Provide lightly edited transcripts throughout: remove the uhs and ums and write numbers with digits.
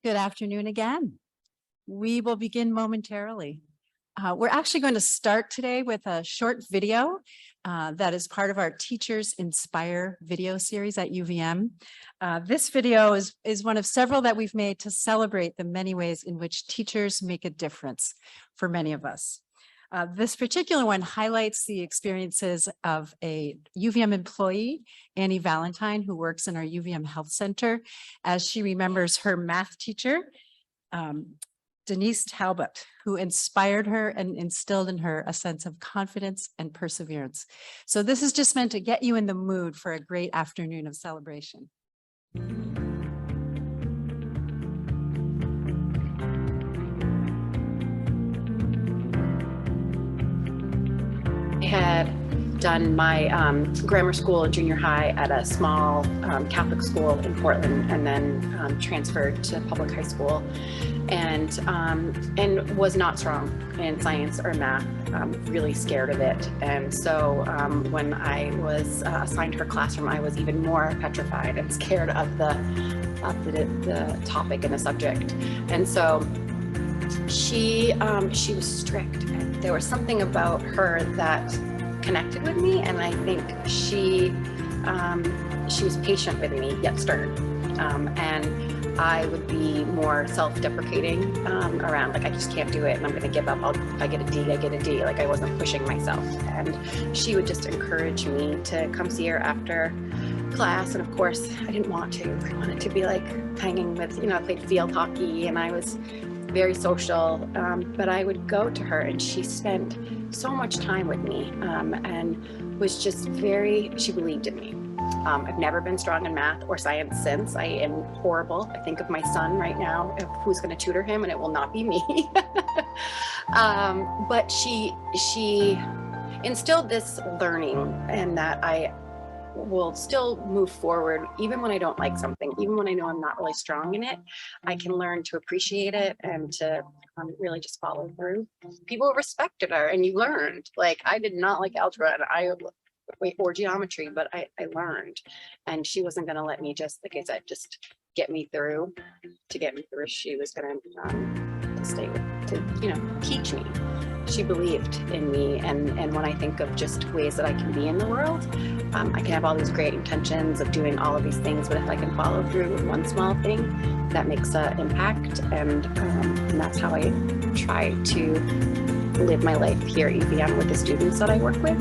Good afternoon again. We will begin momentarily. We're actually going to start today with a short video that is part of our Teachers Inspire video series at UVM. This video is one of several that we've made to celebrate the many ways in which teachers make a difference for many of us. This particular one highlights the experiences of a UVM employee, Annie Valentine, who works in our UVM Health Center, as she remembers her math teacher, Denise Talbot, who inspired her and instilled in her a sense of confidence and perseverance. So this is just meant to get you in the mood for a great afternoon of celebration. I had done my grammar school and junior high at a small Catholic school in Portland, and then transferred to public high school, and was not strong in science or math. Really scared of it, and so when I was assigned her classroom, I was even more petrified and scared of the topic and the subject. And so she was strict. There was something about her that connected with me, and I think she was patient with me yet stern. And I would be more self-deprecating around, like, I just can't do it and I'm going to give up. If I get a D, I get a D. Like, I wasn't pushing myself. And she would just encourage me to come see her after class. And of course, I didn't want to. I wanted to be like hanging with, I played field hockey and I was very social, but I would go to her and she spent so much time with me and was just she believed in me. I've never been strong in math or science since. I am horrible. I think of my son right now, of who's going to tutor him, and it will not be me. But she instilled this learning, and that I will still move forward even when I don't like something, even when I know I'm not really strong in it. I can learn to appreciate it and to really just follow through. People respected her, and you learned. Like, I did not like algebra or geometry, but I learned, and she wasn't going to let me just, like I said, just get me through. She was going to stay with, to teach me. She believed in me, and when I think of just ways that I can be in the world, I can have all these great intentions of doing all of these things, but if I can follow through with one small thing, that makes an impact, and that's how I try to live my life here at UVM with the students that I work with.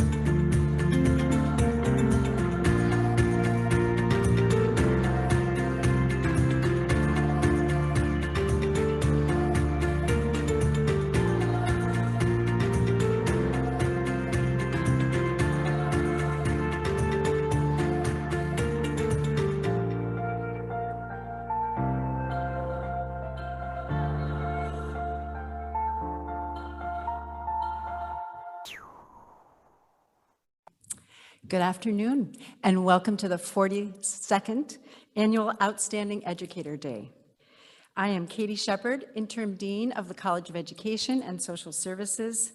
Good afternoon, and welcome to the 42nd Annual Outstanding Educator Day. I am Katie Shepard, Interim Dean of the College of Education and Social Services.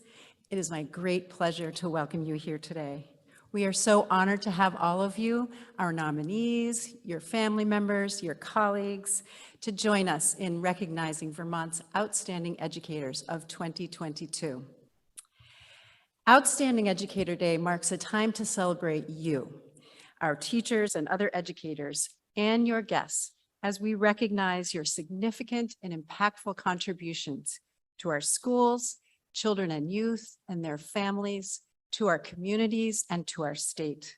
It is my great pleasure to welcome you here today. We are so honored to have all of you, our nominees, your family members, your colleagues, to join us in recognizing Vermont's Outstanding Educators of 2022. Outstanding Educator Day marks a time to celebrate you, our teachers and other educators, and your guests, as we recognize your significant and impactful contributions to our schools, children and youth and their families, to our communities, and to our state.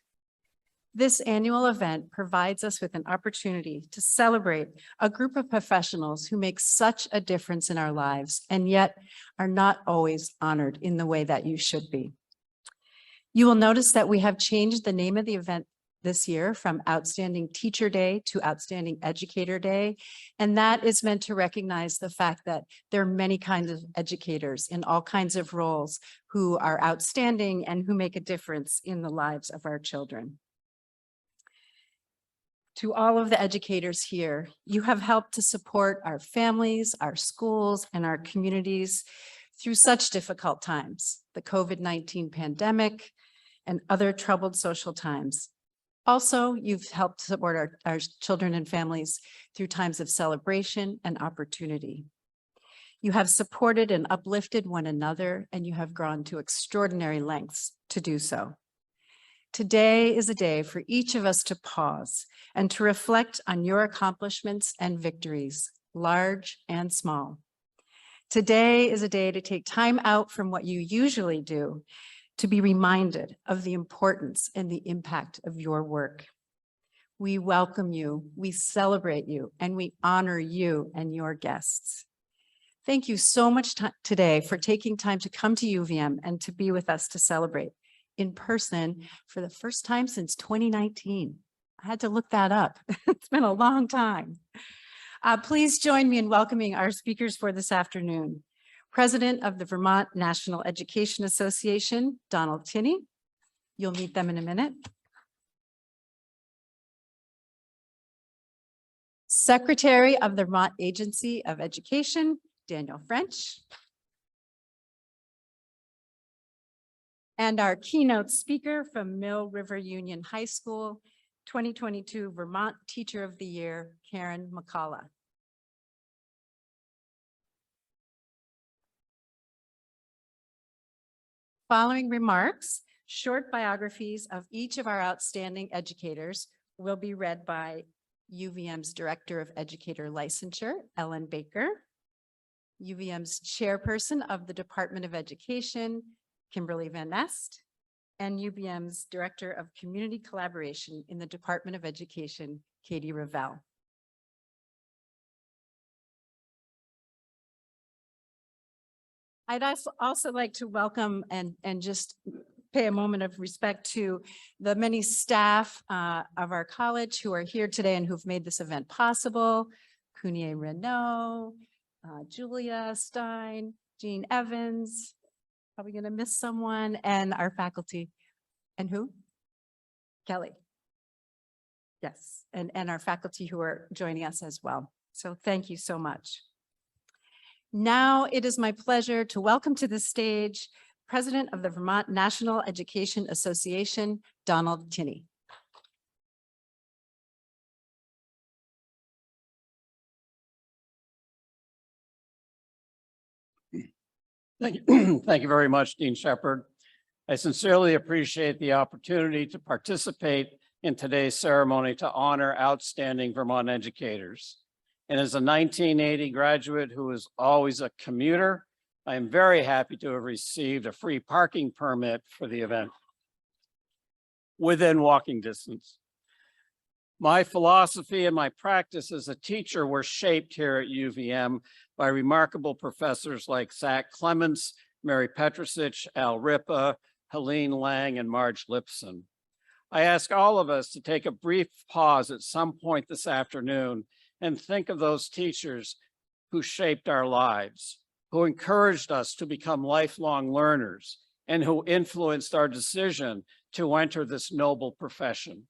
This annual event provides us with an opportunity to celebrate a group of professionals who make such a difference in our lives and yet are not always honored in the way that you should be. You will notice that we have changed the name of the event this year from Outstanding Teacher Day to Outstanding Educator Day, and that is meant to recognize the fact that there are many kinds of educators in all kinds of roles who are outstanding and who make a difference in the lives of our children. To all of the educators here, you have helped to support our families, our schools, and our communities through such difficult times, the COVID-19 pandemic and other troubled social times. Also, you've helped support our children and families through times of celebration and opportunity. You have supported and uplifted one another, and you have gone to extraordinary lengths to do so. Today is a day for each of us to pause and to reflect on your accomplishments and victories, large and small. Today is a day to take time out from what you usually do to be reminded of the importance and the impact of your work. We welcome you, we celebrate you, and we honor you and your guests. Thank you so much today for taking time to come to UVM and to be with us to celebrate in person for the first time since 2019. I had to look that up. It's been a long time. Please join me in welcoming our speakers for this afternoon. President of the Vermont National Education Association, Donald Tinney. You'll meet them in a minute. Secretary of the Vermont Agency of Education, Daniel French. And our keynote speaker from Mill River Union High School, 2022 Vermont Teacher of the Year, Karen McCalla. Following remarks, short biographies of each of our outstanding educators will be read by UVM's Director of Educator Licensure, Ellen Baker, UVM's Chairperson of the Department of Education, Kimberly Van Nest, and UVM's Director of Community Collaboration in the Department of Education, Katie Ravel. I'd also like to welcome and just pay a moment of respect to the many staff of our college who are here today and who've made this event possible. Kunier Renault, Julia Stein, Jean Evans, probably going to miss someone, and our faculty. And who? Kelly. Yes, and our faculty who are joining us as well. So thank you so much. Now it is my pleasure to welcome to the stage President of the Vermont National Education Association, Donald Tinney. Thank you. Thank you very much, Dean Shepard. I sincerely appreciate the opportunity to participate in today's ceremony to honor outstanding Vermont educators. And as a 1980 graduate who was always a commuter, I am very happy to have received a free parking permit for the event within walking distance. My philosophy and my practice as a teacher were shaped here at UVM by remarkable professors like Zach Clements, Mary Petrusich, Al Ripa, Helene Lang, and Marge Lipson. I ask all of us to take a brief pause at some point this afternoon and think of those teachers who shaped our lives, who encouraged us to become lifelong learners, and who influenced our decision to enter this noble profession.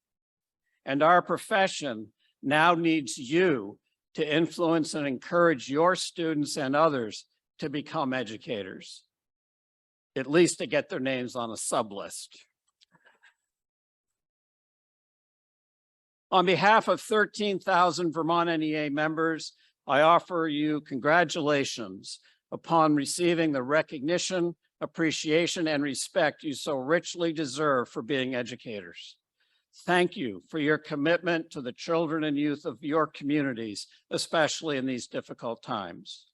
And our profession now needs you to influence and encourage your students and others to become educators, at least to get their names on a sub list. On behalf of 13,000 Vermont NEA members, I offer you congratulations upon receiving the recognition, appreciation, and respect you so richly deserve for being educators. Thank you for your commitment to the children and youth of your communities, especially in these difficult times.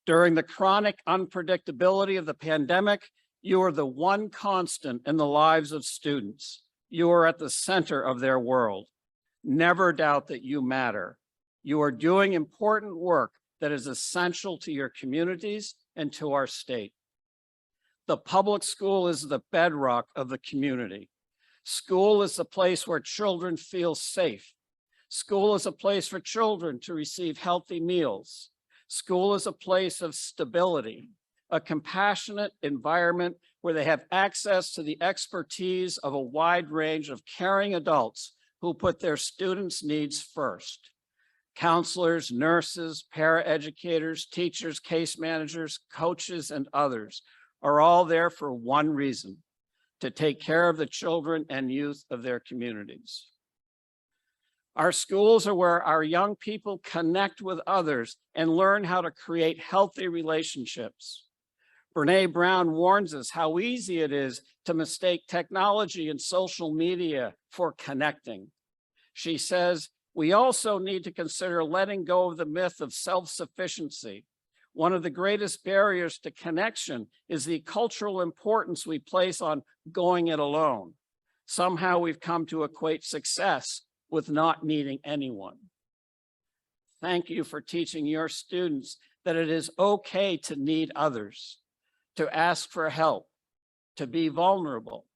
During the chronic unpredictability of the pandemic, you are the one constant in the lives of students. You are at the center of their world. Never doubt that you matter. You are doing important work that is essential to your communities and to our state. The public school is the bedrock of the community. School is the place where children feel safe. School is a place for children to receive healthy meals. School is a place of stability, a compassionate environment where they have access to the expertise of a wide range of caring adults who put their students' needs first. Counselors, nurses, paraeducators, teachers, case managers, coaches, and others are all there for one reason: to take care of the children and youth of their communities. Our schools are where our young people connect with others and learn how to create healthy relationships. Brene Brown warns us how easy it is to mistake technology and social media for connecting. She says, we also need to consider letting go of the myth of self-sufficiency. One of the greatest barriers to connection is the cultural importance we place on going it alone. Somehow we've come to equate success with not needing anyone. Thank you for teaching your students that it is okay to need others, to ask for help, to be vulnerable,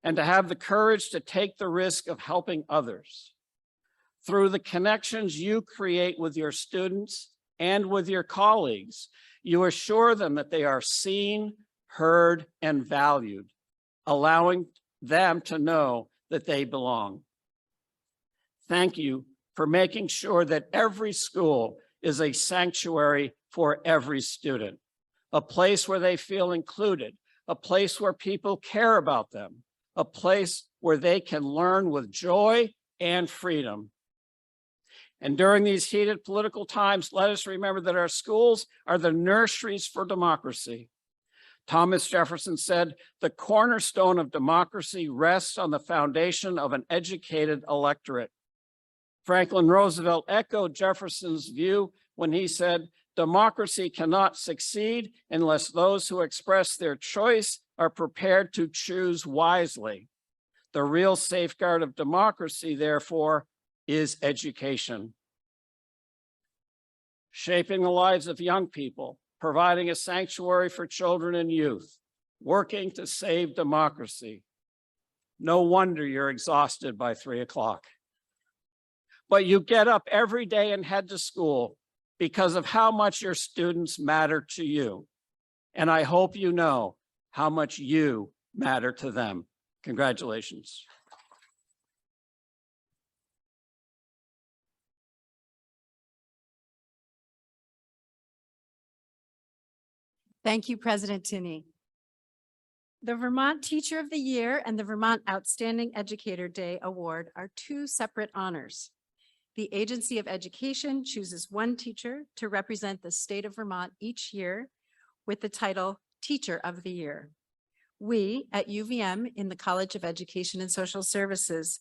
and to have the courage to take the risk of helping others. Through the connections you create with your students and with your colleagues, you assure them that they are seen, heard, and valued, allowing them to know that they belong. Thank you for making sure that every school is a sanctuary for every student, a place where they feel included, a place where people care about them, a place where they can learn with joy and freedom. And during these heated political times, let us remember that our schools are the nurseries for democracy. Thomas Jefferson said, the cornerstone of democracy rests on the foundation of an educated electorate. Franklin Roosevelt echoed Jefferson's view when he said, democracy cannot succeed unless those who express their choice are prepared to choose wisely. The real safeguard of democracy, therefore, is education. Shaping the lives of young people, providing a sanctuary for children and youth, working to save democracy. No wonder you're exhausted by 3 o'clock. But you get up every day and head to school because of how much your students matter to you. And I hope you know how much you matter to them. Congratulations. Thank you, President Tinney. The Vermont Teacher of the Year and the Vermont Outstanding Educator Day Award are two separate honors. The Agency of Education chooses one teacher to represent the state of Vermont each year with the title Teacher of the Year. We at UVM in the College of Education and Social Services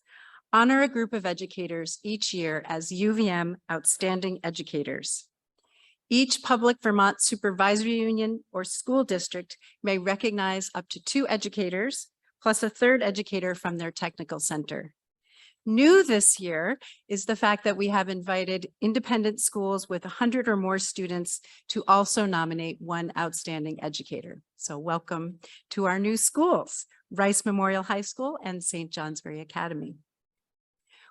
honor a group of educators each year as UVM Outstanding Educators. Each public Vermont supervisory union or school district may recognize up to 2 educators plus a 3rd educator from their technical center. New this year is the fact that we have invited independent schools with 100 or more students to also nominate one outstanding educator. So welcome to our new schools, Rice Memorial High School and St. Johnsbury Academy.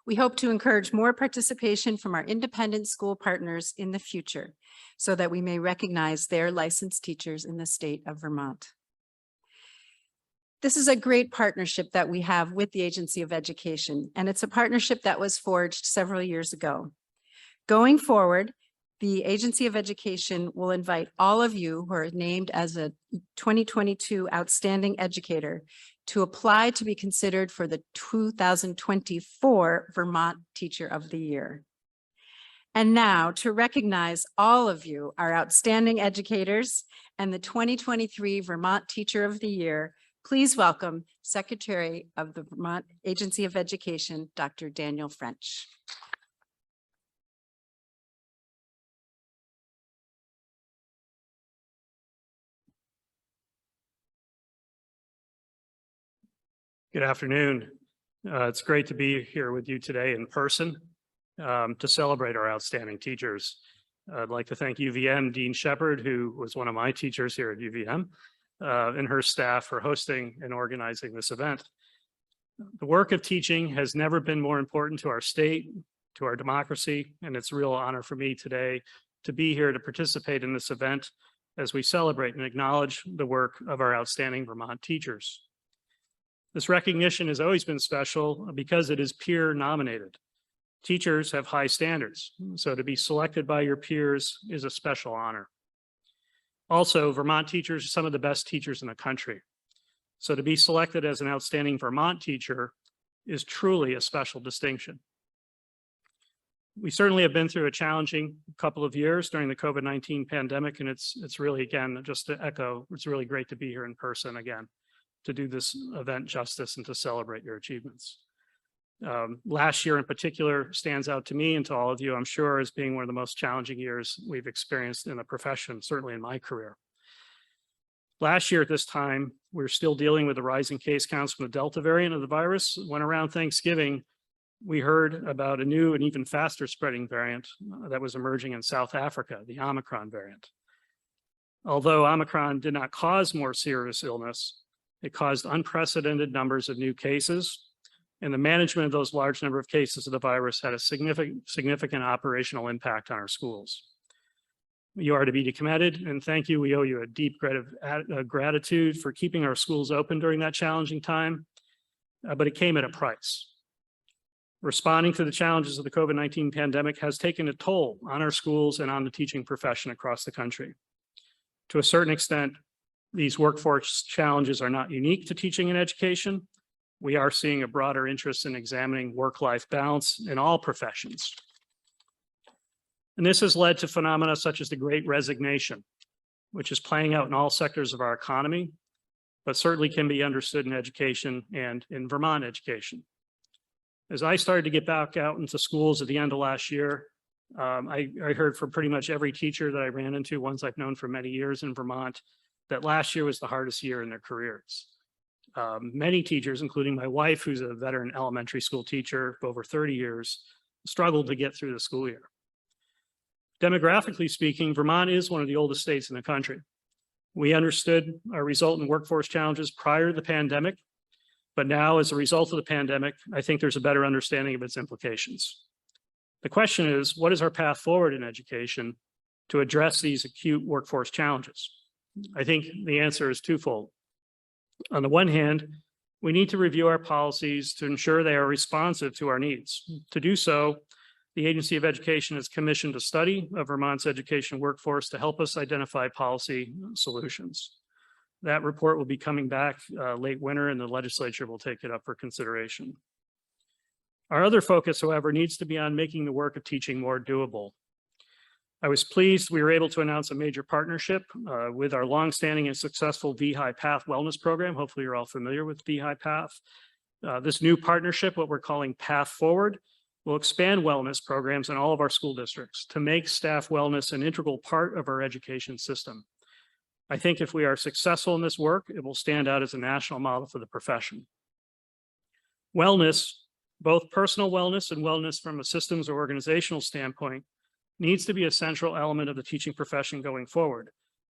We hope to encourage more participation from our independent school partners in the future so that we may recognize their licensed teachers in the state of Vermont. This is a great partnership that we have with the Agency of Education, and it's a partnership that was forged several years ago. Going forward, the Agency of Education will invite all of you who are named as a 2022 Outstanding Educator to apply to be considered for the 2024 Vermont Teacher of the Year. And now to recognize all of you, our outstanding educators and the 2023 Vermont Teacher of the Year, please welcome Secretary of the Vermont Agency of Education, Dr. Daniel French. Good afternoon. It's great to be here with you today in person to celebrate our outstanding teachers. I'd like to thank UVM Dean Shepard, who was one of my teachers here at UVM, and her staff for hosting and organizing this event. The work of teaching has never been more important to our state, to our democracy, and it's a real honor for me today to be here to participate in this event as we celebrate and acknowledge the work of our outstanding Vermont teachers. This recognition has always been special because it is peer nominated. Teachers have high standards, so to be selected by your peers is a special honor. Also, Vermont teachers are some of the best teachers in the country. So to be selected as an outstanding Vermont teacher is truly a special distinction. We certainly have been through a challenging couple of years during the COVID-19 pandemic, and it's really, again, just to echo, it's really great to be here in person again, to do this event justice and to celebrate your achievements. Last year in particular stands out to me and to all of you, I'm sure, as being one of the most challenging years we've experienced in the profession, certainly in my career. Last year at this time, we were still dealing with the rising case counts from the Delta variant of the virus. When around Thanksgiving, we heard about a new and even faster spreading variant that was emerging in South Africa, the Omicron variant. Although Omicron did not cause more serious illness, it caused unprecedented numbers of new cases, and the management of those large number of cases of the virus had a significant operational impact on our schools. You are to be commended, and thank you. We owe you a deep gratitude for keeping our schools open during that challenging time, but it came at a price. Responding to the challenges of the COVID-19 pandemic has taken a toll on our schools and on the teaching profession across the country. To a certain extent, these workforce challenges are not unique to teaching and education. We are seeing a broader interest in examining work-life balance in all professions. And this has led to phenomena such as the Great Resignation, which is playing out in all sectors of our economy, but certainly can be understood in education and in Vermont education. As I started to get back out into schools at the end of last year, I heard from pretty much every teacher that I ran into, ones I've known for many years in Vermont, that last year was the hardest year in their careers. Many teachers, including my wife, who's a veteran elementary school teacher for over 30 years, struggled to get through the school year. Demographically speaking, Vermont is one of the oldest states in the country. We understood our resultant workforce challenges prior to the pandemic, but now as a result of the pandemic, I think there's a better understanding of its implications. The question is, what is our path forward in education to address these acute workforce challenges? I think the answer is twofold. On the one hand, we need to review our policies to ensure they are responsive to our needs. To do so, the Agency of Education has commissioned a study of Vermont's education workforce to help us identify policy solutions. That report will be coming back late winter, and the legislature will take it up for consideration. Our other focus, however, needs to be on making the work of teaching more doable. I was pleased we were able to announce a major partnership with our longstanding and successful VHI Path Wellness Program. Hopefully you're all familiar with VHI Path. This new partnership, what we're calling Path Forward, will expand wellness programs in all of our school districts to make staff wellness an integral part of our education system. I think if we are successful in this work, it will stand out as a national model for the profession. Wellness, both personal wellness and wellness from a systems or organizational standpoint, needs to be a central element of the teaching profession going forward,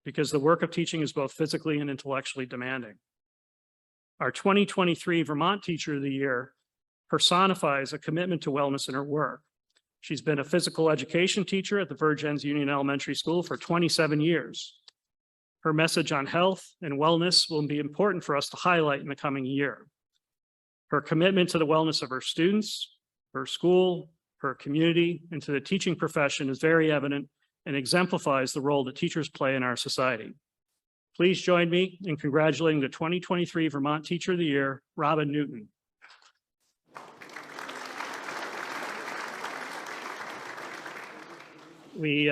because the work of teaching is both physically and intellectually demanding. Our 2023 Vermont Teacher of the Year personifies a commitment to wellness in her work. She's been a physical education teacher at the Virgins Union Elementary School for 27 years. Her message on health and wellness will be important for us to highlight in the coming year. Her commitment to the wellness of her students, her school, her community, and to the teaching profession is very evident and exemplifies the role that teachers play in our society. Please join me in congratulating the 2023 Vermont Teacher of the Year, Robyn Newton. We've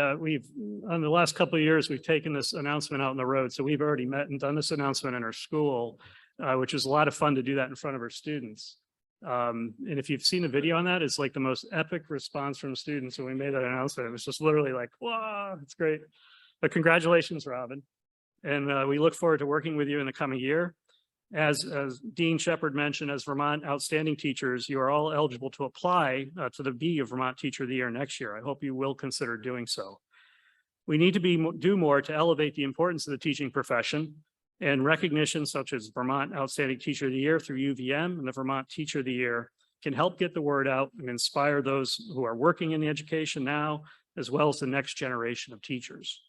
on the last couple of years, we've taken this announcement out on the road. So we've already met and done this announcement in our school, which is a lot of fun to do that in front of our students. And if you've seen the video on that, it's like the most epic response from students when we made that announcement. It was just literally like, wow, it's great. But congratulations, Robyn. And we look forward to working with you in the coming year. As Dean Shepard mentioned, as Vermont Outstanding Teachers, you are all eligible to apply to the be of Vermont Teacher of the Year next year. I hope you will consider doing so. We need to do more to elevate the importance of the teaching profession, and recognition such as Vermont Outstanding Teacher of the Year through UVM and the Vermont Teacher of the Year can help get the word out and inspire those who are working in the education now, as well as the next generation of teachers.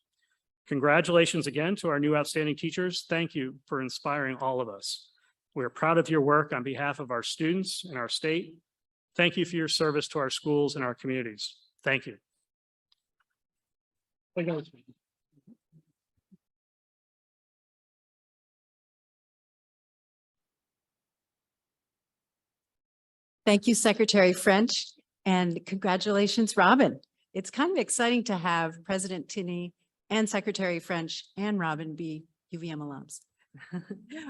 Congratulations again to our new outstanding teachers. Thank you for inspiring all of us. We're proud of your work on behalf of our students and our state. Thank you for your service to our schools and our communities. Thank you. Thank you, Secretary French, and congratulations, Robyn. It's kind of exciting to have President Tinney and Secretary French and Robyn be UVM alums.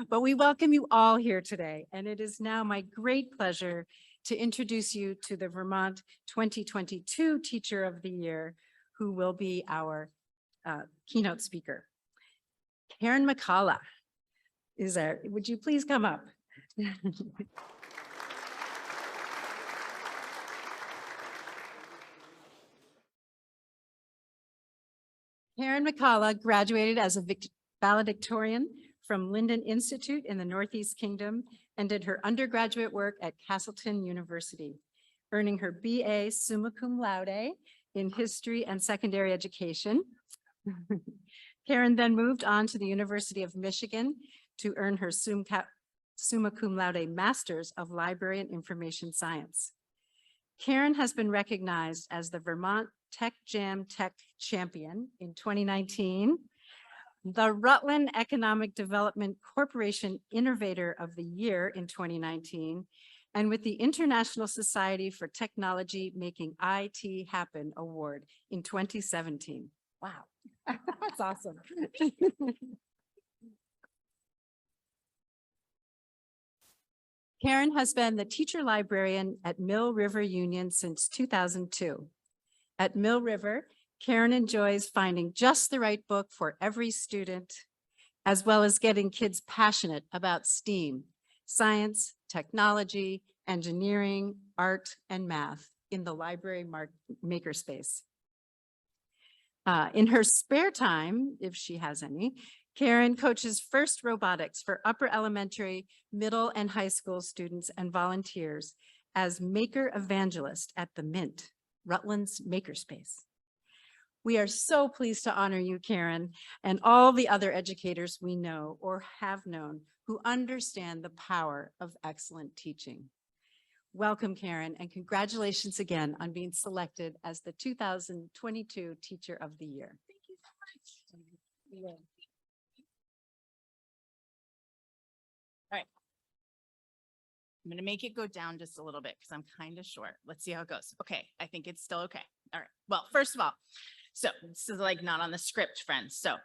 But we welcome you all here today, and it is now my great pleasure to introduce you to the Vermont 2022 Teacher of the Year, who will be our keynote speaker. Karen McCalla is there. Would you please come up? Karen McCalla graduated as a valedictorian from Linden Institute in the Northeast Kingdom and did her undergraduate work at Castleton University, earning her BA summa cum laude in history and secondary education. Karen then moved on to the University of Michigan to earn her summa cum laude Masters of Library and Information Science. Karen has been recognized as the Vermont Tech Jam Tech Champion in 2019, the Rutland Economic Development Corporation Innovator of the Year in 2019, and with the International Society for Technology Making IT Happen Award in 2017. Wow, that's awesome. Karen has been the teacher librarian at Mill River Union since 2002. At Mill River, Karen enjoys finding just the right book for every student, as well as getting kids passionate about STEAM, science, technology, engineering, art, and math in the library makerspace. In her spare time, if she has any, Karen coaches FIRST Robotics for upper elementary, middle, and high school students and volunteers as maker evangelist at the Mint, Rutland's makerspace. We are so pleased to honor you, Karen, and all the other educators we know or have known who understand the power of excellent teaching. Welcome, Karen, and congratulations again on being selected as the 2022 Teacher of the Year. Thank you so much. Yeah. All right. I'm going to make it go down just a little bit because I'm kind of short. Let's see how it goes. Okay. I think it's still okay. All right. Well, first of all, so this is like not on the script, friends. So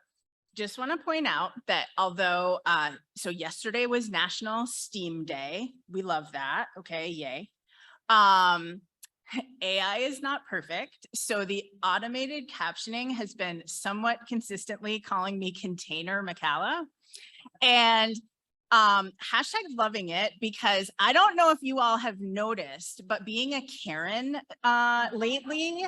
just want to point out that although, so yesterday was National STEAM Day. We love that. Okay. Yay. AI is not perfect. So the automated captioning has been somewhat consistently calling me Container McCalla. And hashtag loving it, because I don't know if you all have noticed, but being a Karen lately,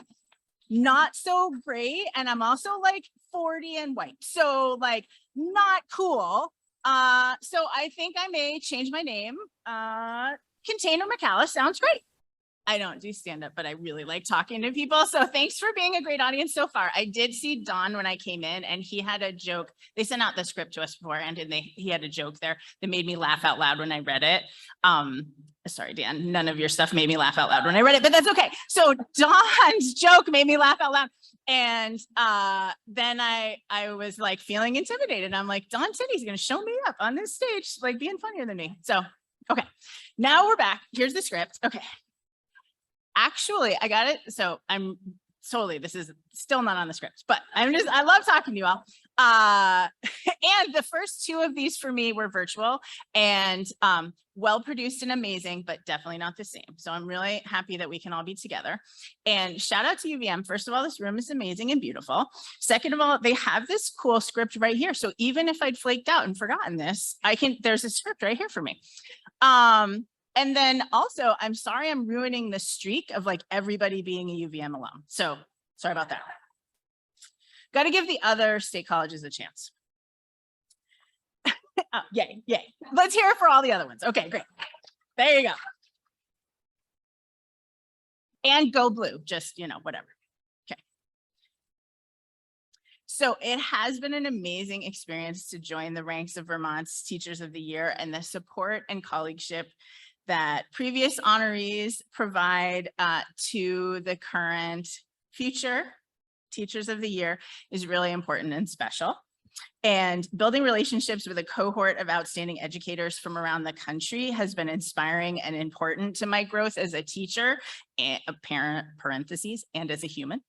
not so great. And I'm also like 40 and white. So like not cool. So I think I may change my name. Container McCalla sounds great. I don't do stand up, but I really like talking to people. So thanks for being a great audience so far. I did see Don when I came in and he had a joke. They sent out the script to us beforehand and he had a joke there that made me laugh out loud when I read it. Sorry, Dan, none of your stuff made me laugh out loud when I read it, but that's okay. So Don's joke made me laugh out loud. And then I was like feeling intimidated. I'm like, Don said he's going to show me up on this stage, like being funnier than me. So, okay, now we're back. Here's the script. Okay. Actually, I got it. So I'm totally, this is still not on the script, but I love talking to you all. And the first two of these for me were virtual and well produced and amazing, but definitely not the same. So I'm really happy that we can all be together. And shout out to UVM. First of all, this room is amazing and beautiful. Second of all, they have this cool script right here. So even if I'd flaked out and forgotten this, there's a script right here for me. And then also, I'm sorry I'm ruining the streak of like everybody being a UVM alum. So sorry about that. Got to give the other state colleges a chance. Oh, yay, yay. Let's hear it for all the other ones. Okay, great. There you go. And go blue, just, you know, whatever. Okay. So it has been an amazing experience to join the ranks of Vermont's Teachers of the Year, and the support and colleagueship that previous honorees provide to the current future Teachers of the Year is really important and special. And building relationships with a cohort of outstanding educators from around the country has been inspiring and important to my growth as a teacher, and a parent, parentheses, and as a human.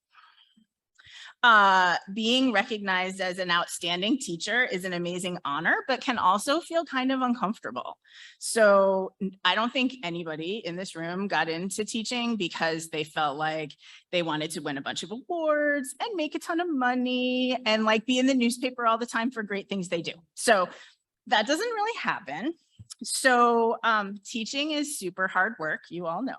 Being recognized as an outstanding teacher is an amazing honor, but can also feel kind of uncomfortable. So I don't think anybody in this room got into teaching because they felt like they wanted to win a bunch of awards and make a ton of money and like be in the newspaper all the time for great things they do. So that doesn't really happen. So teaching is super hard work, you all know.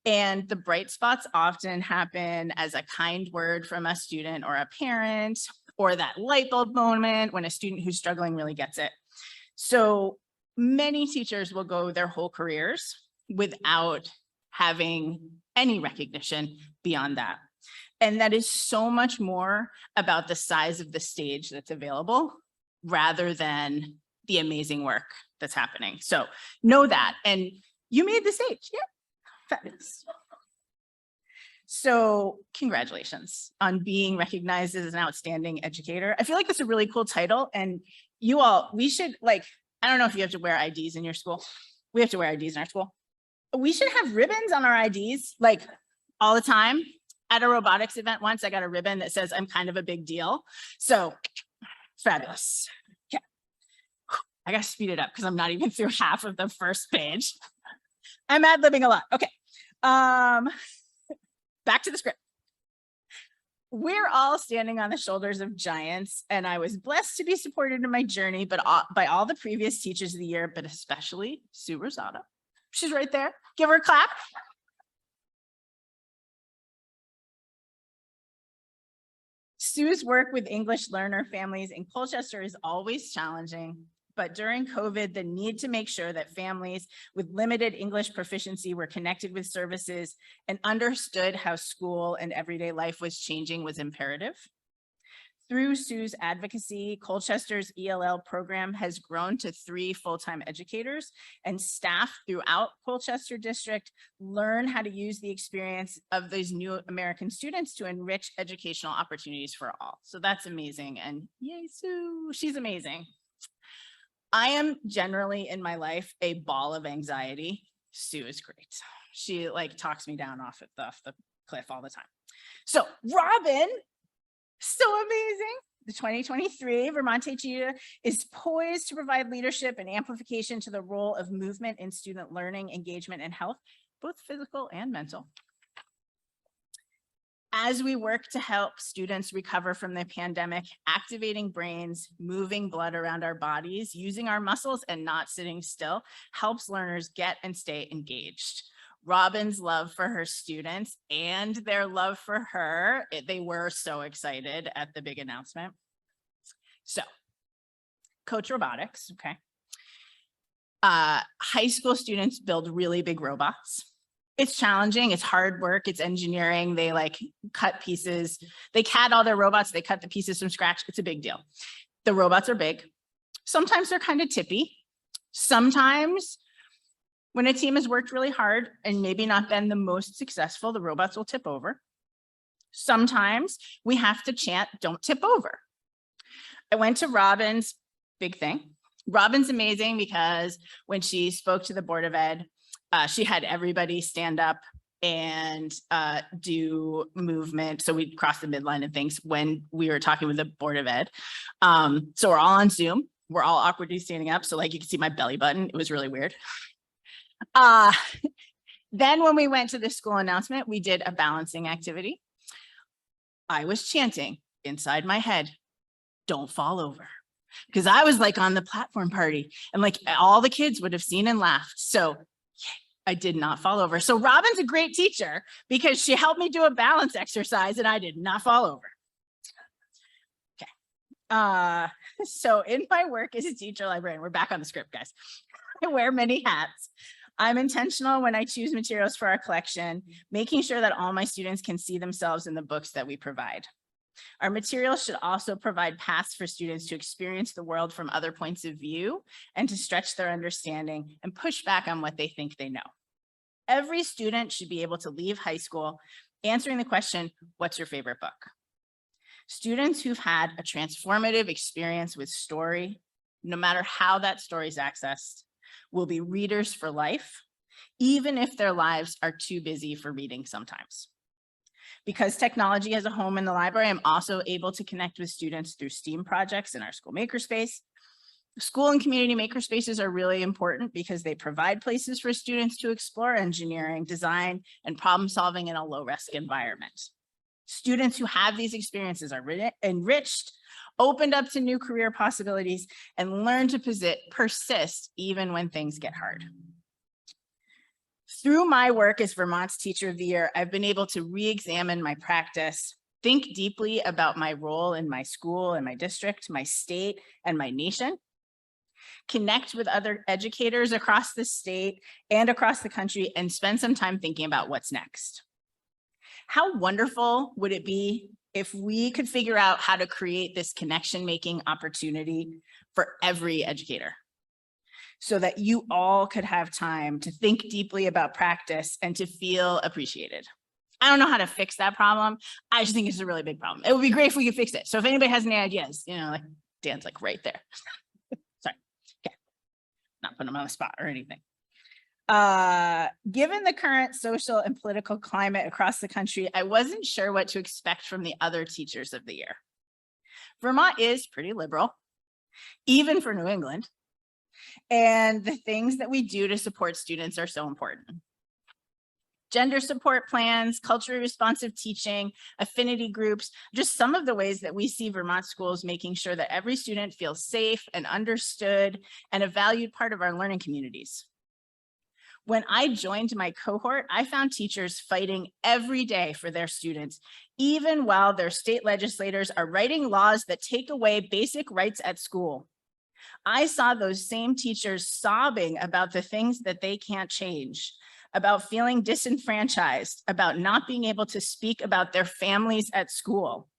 And the bright spots often happen as a kind word from a student or a parent, or that light bulb moment when a student who's struggling really gets it. So many teachers will go their whole careers without having any recognition beyond that. And that is so much more about the size of the stage that's available rather than the amazing work that's happening. So know that. And you made the stage, yeah. Fabulous. So congratulations on being recognized as an outstanding educator. I feel like that's a really cool title, and you all, we should like, I don't know if you have to wear IDs in your school. We have to wear IDs in our school. We should have ribbons on our IDs like all the time. At a robotics event once, I got a ribbon that says I'm kind of a big deal. So fabulous. Yeah. I got to speed it up because I'm not even through half of the first page. I'm ad-libbing a lot. Okay. Back to the script. We're all standing on the shoulders of giants, and I was blessed to be supported in my journey, but by all the previous teachers of the year, but especially Sue Rosado. She's right there. Give her a clap. Sue's work with English learner families in Colchester is always challenging. But during COVID, the need to make sure that families with limited English proficiency were connected with services and understood how school and everyday life was changing was imperative. Through Sue's advocacy, Colchester's ELL program has grown to 3 full-time educators, and staff throughout Colchester District learn how to use the experience of these new American students to enrich educational opportunities for all. So that's amazing. And yay, Sue, she's amazing. I am generally in my life a ball of anxiety. Sue is great. She like talks me down off the cliff all the time. So Robyn, so amazing. The 2023 Vermont Teacher is poised to provide leadership and amplification to the role of movement in student learning, engagement, and health, both physical and mental. As we work to help students recover from the pandemic, activating brains, moving blood around our bodies, using our muscles, and not sitting still helps learners get and stay engaged. Robyn's love for her students and their love for her, they were so excited at the big announcement. So, Coach Robotics, okay. High school students build really big robots. It's challenging, it's hard work, it's engineering. They like cut pieces. They CAD all their robots, they cut the pieces from scratch. It's a big deal. The robots are big. Sometimes they're kind of tippy. Sometimes when a team has worked really hard and maybe not been the most successful, the robots will tip over. Sometimes we have to chant, don't tip over. I went to Robyn's big thing. Robyn's amazing because when she spoke to the Board of Ed, she had everybody stand up and do movement. So we'd cross the midline and things when we were talking with the Board of Ed. So we're all on Zoom. We're all awkwardly standing up. So like you can see my belly button. It was really weird. Then when we went to the school announcement, we did a balancing activity. I was chanting inside my head, don't fall over. Because I was like on the platform party and like all the kids would have seen and laughed. So I did not fall over. So Robyn's a great teacher because she helped me do a balance exercise and I did not fall over. Okay. So in my work as a teacher librarian, we're back on the script, guys. I wear many hats. I'm intentional when I choose materials for our collection, making sure that all my students can see themselves in the books that we provide. Our materials should also provide paths for students to experience the world from other points of view and to stretch their understanding and push back on what they think they know. Every student should be able to leave high school answering the question, what's your favorite book? Students who've had a transformative experience with story, no matter how that story is accessed, will be readers for life, even if their lives are too busy for reading sometimes. Because technology has a home in the library, I'm also able to connect with students through STEAM projects in our school makerspace. School and community makerspaces are really important because they provide places for students to explore engineering, design, and problem solving in a low-risk environment. Students who have these experiences are enriched, opened up to new career possibilities, and learn to persist even when things get hard. Through my work as Vermont's Teacher of the Year, I've been able to re-examine my practice, think deeply about my role in my school and my district, my state, and my nation, connect with other educators across the state and across the country, and spend some time thinking about what's next. How wonderful would it be if we could figure out how to create this connection-making opportunity for every educator, so that you all could have time to think deeply about practice and to feel appreciated. I don't know how to fix that problem. I just think it's a really big problem. It would be great if we could fix it. So if anybody has any ideas, like Dan's like right there. Sorry, okay, not putting him on the spot or anything. Given the current social and political climate across the country, I wasn't sure what to expect from the other Teachers of the Year. Vermont is pretty liberal, even for New England. And the things that we do to support students are so important. Gender support plans, culturally responsive teaching, affinity groups, just some of the ways that we see Vermont schools making sure that every student feels safe and understood and a valued part of our learning communities. When I joined my cohort, I found teachers fighting every day for their students, even while their state legislators are writing laws that take away basic rights at school. I saw those same teachers sobbing about the things that they can't change, about feeling disenfranchised, about not being able to speak about their families at school,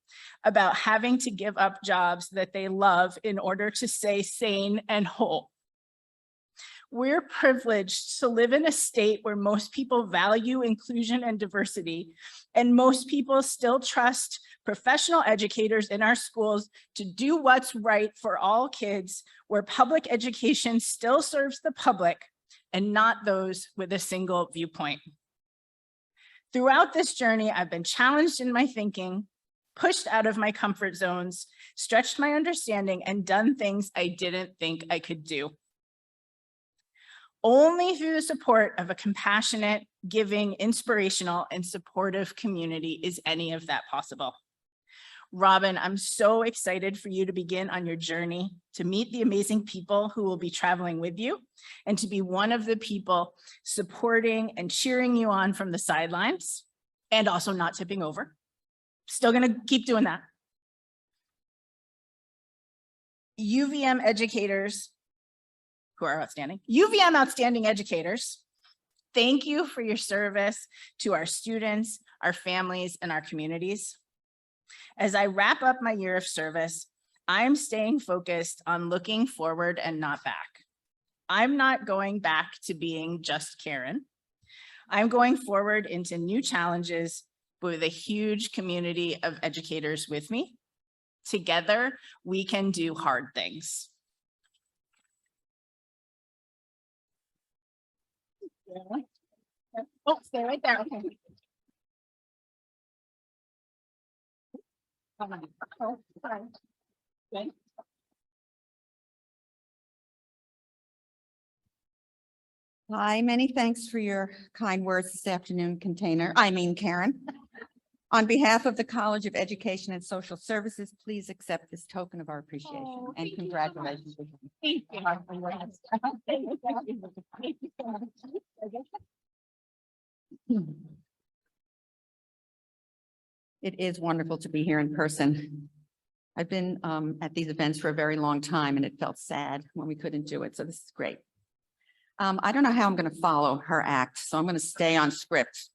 about having to give up jobs that they love in order to stay sane and whole. We're privileged to live in a state where most people value inclusion and diversity, and most people still trust professional educators in our schools to do what's right for all kids, where public education still serves the public and not those with a single viewpoint. Throughout this journey, I've been challenged in my thinking, pushed out of my comfort zones, stretched my understanding, and done things I didn't think I could do. Only through the support of a compassionate, giving, inspirational, and supportive community is any of that possible. Robyn, I'm so excited for you to begin on your journey, to meet the amazing people who will be traveling with you, and to be one of the people supporting and cheering you on from the sidelines, and also not tipping over. Still gonna keep doing that. UVM educators, who are outstanding, UVM Outstanding Educators, thank you for your service to our students, our families, and our communities. As I wrap up my year of service, I'm staying focused on looking forward and not back. I'm not going back to being just Karen. I'm going forward into new challenges with a huge community of educators with me. Together, we can do hard things. Oh, stay right there. Okay. Oh, sorry. Good. Hi, many thanks for your kind words this afternoon, Karen. On behalf of the College of Education and Social Services, please accept this token of our appreciation Oh, and thank you so congratulations. Thank you. Thank you so much. It is wonderful to be here in person. I've been at these events for a very long time and it felt sad when we couldn't do it. So this is great. I don't know how I'm going to follow her act, so I'm going to stay on script.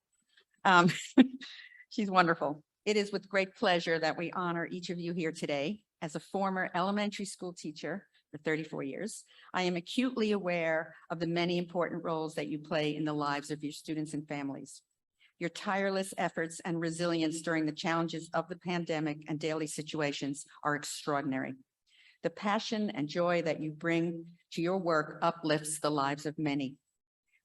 She's wonderful. It is with great pleasure that we honor each of you here today. As a former elementary school teacher for 34 years, I am acutely aware of the many important roles that you play in the lives of your students and families. Your tireless efforts and resilience during the challenges of the pandemic and daily situations are extraordinary. The passion and joy that you bring to your work uplifts the lives of many.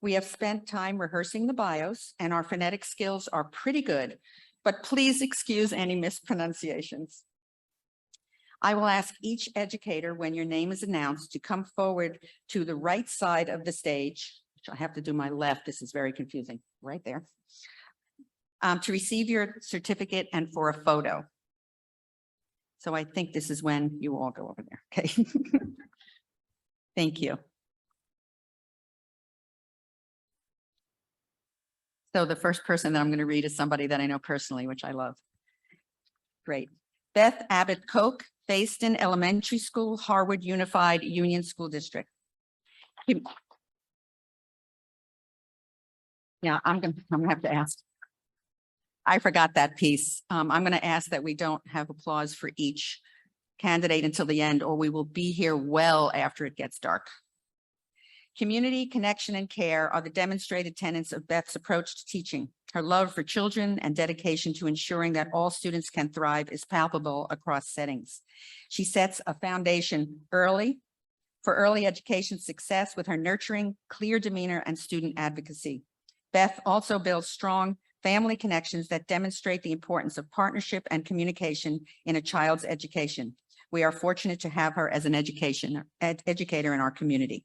We have spent time rehearsing the bios and our phonetic skills are pretty good, but please excuse any mispronunciations. I will ask each educator when your name is announced to come forward to the right side of the stage, which I have to do my left. This is very confusing, right there, to receive your certificate and for a photo. So I think this is when you all go over there, okay? Thank you. So the first person that I'm going to read is somebody that I know personally, which I love. Great. Beth Abbott Koch, Fayston Elementary School, Harwood Unified Union School District. Yeah, I'm gonna have to ask. I forgot that piece. I'm going to ask that we don't have applause for each candidate until the end, or we will be here well after it gets dark. Community, connection, and care are the demonstrated tenets of Beth's approach to teaching. Her love for children and dedication to ensuring that all students can thrive is palpable across settings. She sets a foundation for early education success with her nurturing, clear demeanor, and student advocacy. Beth also builds strong family connections that demonstrate the importance of partnership and communication in a child's education. We are fortunate to have her as an educator in our community.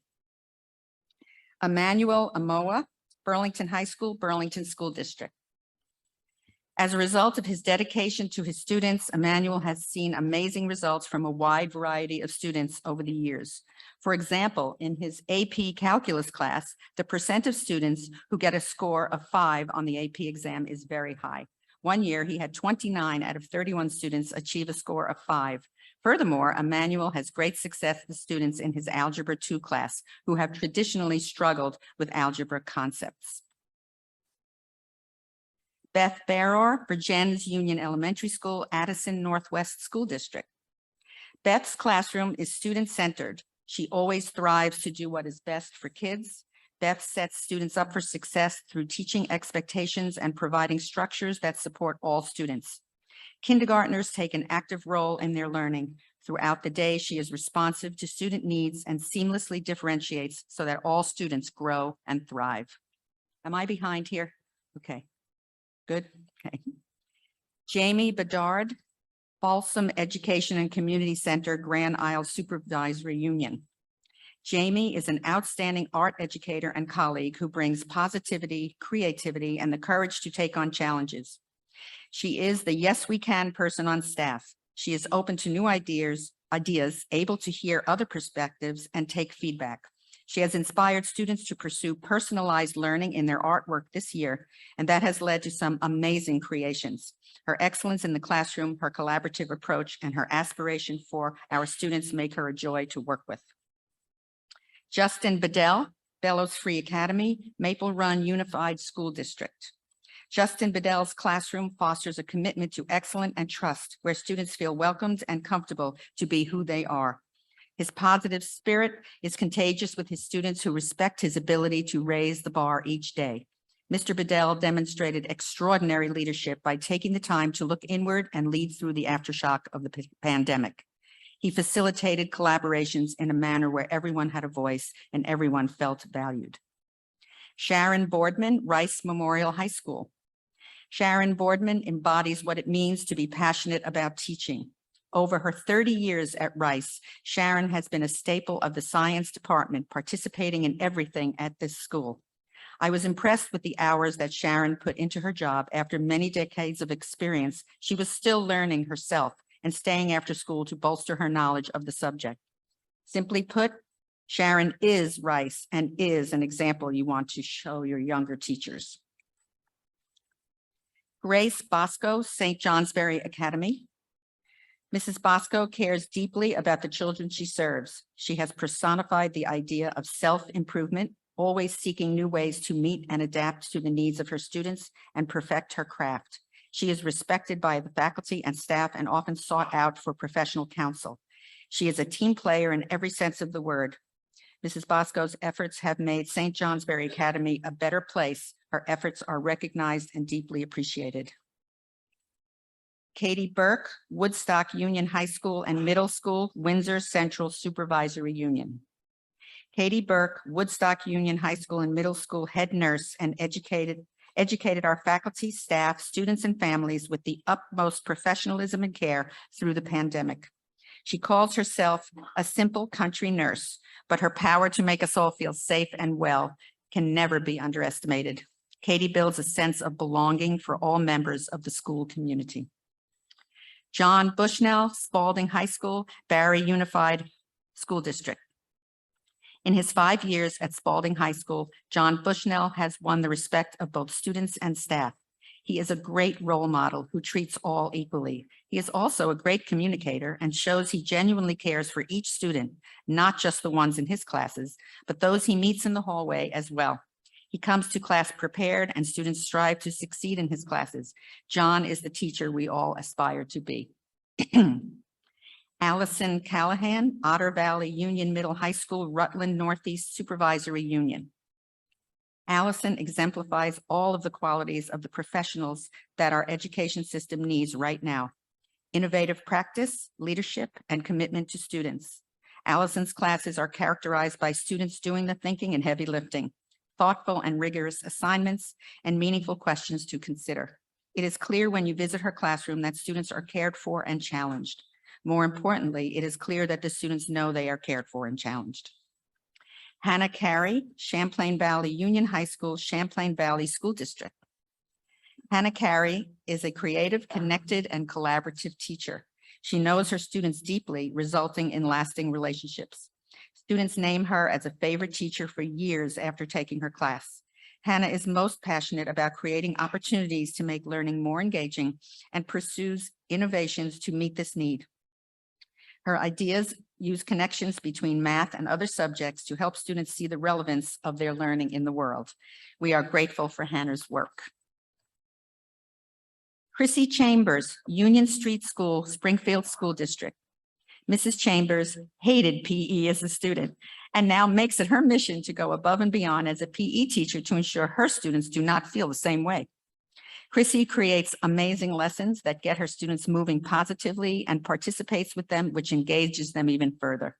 Emmanuel Amoa, Burlington High School, Burlington School District. As a result of his dedication to his students, Emmanuel has seen amazing results from a wide variety of students over the years. For example, in his AP Calculus class, the percent of students who get a score of 5 on the AP exam is very high. One year, he had 29 out of 31 students achieve a score of 5. Furthermore, Emmanuel has great success with students in his Algebra 2 class who have traditionally struggled with algebra concepts. Beth Baror, Virgins Union Elementary School, Addison Northwest School District. Beth's classroom is student-centered. She always thrives to do what is best for kids. Beth sets students up for success through teaching expectations and providing structures that support all students. Kindergartners take an active role in their learning. Throughout the day, she is responsive to student needs and seamlessly differentiates so that all students grow and thrive. Am I behind here? Okay, good, okay. Jamie Bedard, Balsam Education and Community Center, Grand Isle Supervisory Union. Jamie is an outstanding art educator and colleague who brings positivity, creativity, and the courage to take on challenges. She is the yes we can person on staff. She is open to new ideas, able to hear other perspectives and take feedback. She has inspired students to pursue personalized learning in their artwork this year, and that has led to some amazing creations. Her excellence in the classroom, her collaborative approach, and her aspiration for our students make her a joy to work with. Justin Bedell, Bellows Free Academy, Maple Run Unified School District. Justin Bedell's classroom fosters a commitment to excellence and trust, where students feel welcomed and comfortable to be who they are. His positive spirit is contagious with his students who respect his ability to raise the bar each day. Mr. Bedell demonstrated extraordinary leadership by taking the time to look inward and lead through the aftershock of the pandemic. He facilitated collaborations in a manner where everyone had a voice and everyone felt valued. Sharon Boardman, Rice Memorial High School. Sharon Boardman embodies what it means to be passionate about teaching. Over her 30 years at Rice, Sharon has been a staple of the science department, participating in everything at this school. I was impressed with the hours that Sharon put into her job. After many decades of experience, she was still learning herself and staying after school to bolster her knowledge of the subject. Simply put, Sharon is Rice and is an example you want to show your younger teachers. Grace Bosco, St. Johnsbury Academy. Mrs. Bosco cares deeply about the children she serves. She has personified the idea of self-improvement, always seeking new ways to meet and adapt to the needs of her students and perfect her craft. She is respected by the faculty and staff and often sought out for professional counsel. She is a team player in every sense of the word. Mrs. Bosco's efforts have made St. Johnsbury Academy a better place Her efforts are recognized and deeply appreciated. Katie Burke, Woodstock Union High School and Middle School, Windsor Central Supervisory Union. Katie Burke, Woodstock Union High School and Middle School head nurse and educated our faculty, staff, students, and families with the utmost professionalism and care through the pandemic. She calls herself a simple country nurse, but her power to make us all feel safe and well can never be underestimated. Katie builds a sense of belonging for all members of the school community. John Bushnell, Spalding High School, Barry Unified School District. In his 5 years at Spalding High School, John Bushnell has won the respect of both students and staff. He is a great role model who treats all equally. He is also a great communicator and shows he genuinely cares for each student, not just the ones in his classes, but those he meets in the hallway as well. He comes to class prepared and students strive to succeed in his classes. John is the teacher we all aspire to be. Allison Callahan, Otter Valley Union Middle High School, Rutland Northeast Supervisory Union. Allison exemplifies all of the qualities of the professionals that our education system needs right now: innovative practice, leadership, and commitment to students. Allison's classes are characterized by students doing the thinking and heavy lifting, thoughtful and rigorous assignments, and meaningful questions to consider. It is clear when you visit her classroom that students are cared for and challenged. More importantly, it is clear that the students know they are cared for and challenged. Hannah Carey, Champlain Valley Union High School, Champlain Valley School District. Hannah Carey is a creative, connected, and collaborative teacher. She knows her students deeply, resulting in lasting relationships. Students name her as a favorite teacher for years after taking her class. Hannah is most passionate about creating opportunities to make learning more engaging and pursues innovations to meet this need. Her ideas use connections between math and other subjects to help students see the relevance of their learning in the world. We are grateful for Hannah's work. Chrissy Chambers, Union Street School, Springfield School District. Mrs. Chambers hated PE as a student and now makes it her mission to go above and beyond as a PE teacher to ensure her students do not feel the same way. Chrissy creates amazing lessons that get her students moving positively and participates with them, which engages them even further.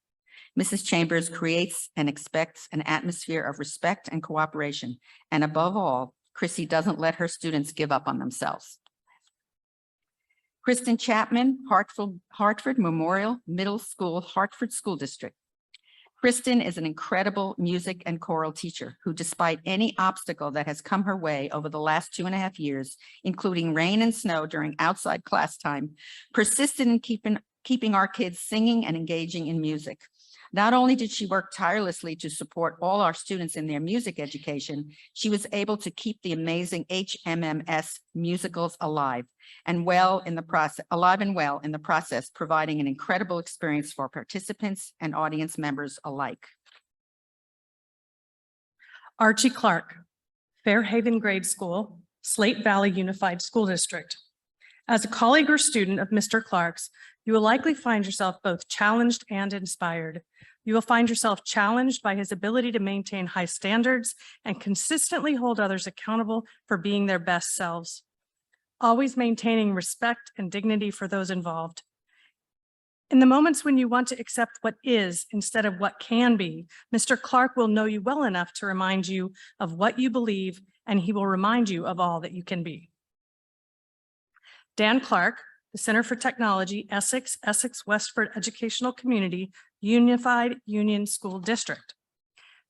Mrs. Chambers creates and expects an atmosphere of respect and cooperation. And above all, Chrissy doesn't let her students give up on themselves. Kristen Chapman, Hartford Memorial Middle School, Hartford School District. Kristen is an incredible music and choral teacher who, despite any obstacle that has come her way over the last 2.5 years, including rain and snow during outside class time, persisted in keeping our kids singing and engaging in music. Not only did she work tirelessly to support all our students in their music education, she was able to keep the amazing HMMS musicals alive and well in the process, providing an incredible experience for participants and audience members alike. Archie Clark, Fairhaven Grade School, Slate Valley Unified School District. As a colleague or student of Mr. Clark's, you will likely find yourself both challenged and inspired. You will find yourself challenged by his ability to maintain high standards and consistently hold others accountable for being their best selves, always maintaining respect and dignity for those involved. In the moments when you want to accept what is instead of what can be, Mr. Clark will know you well enough to remind you of what you believe, and he will remind you of all that you can be. Dan Clark, the Center for Technology, Essex Westford Educational Community, Unified Union School District.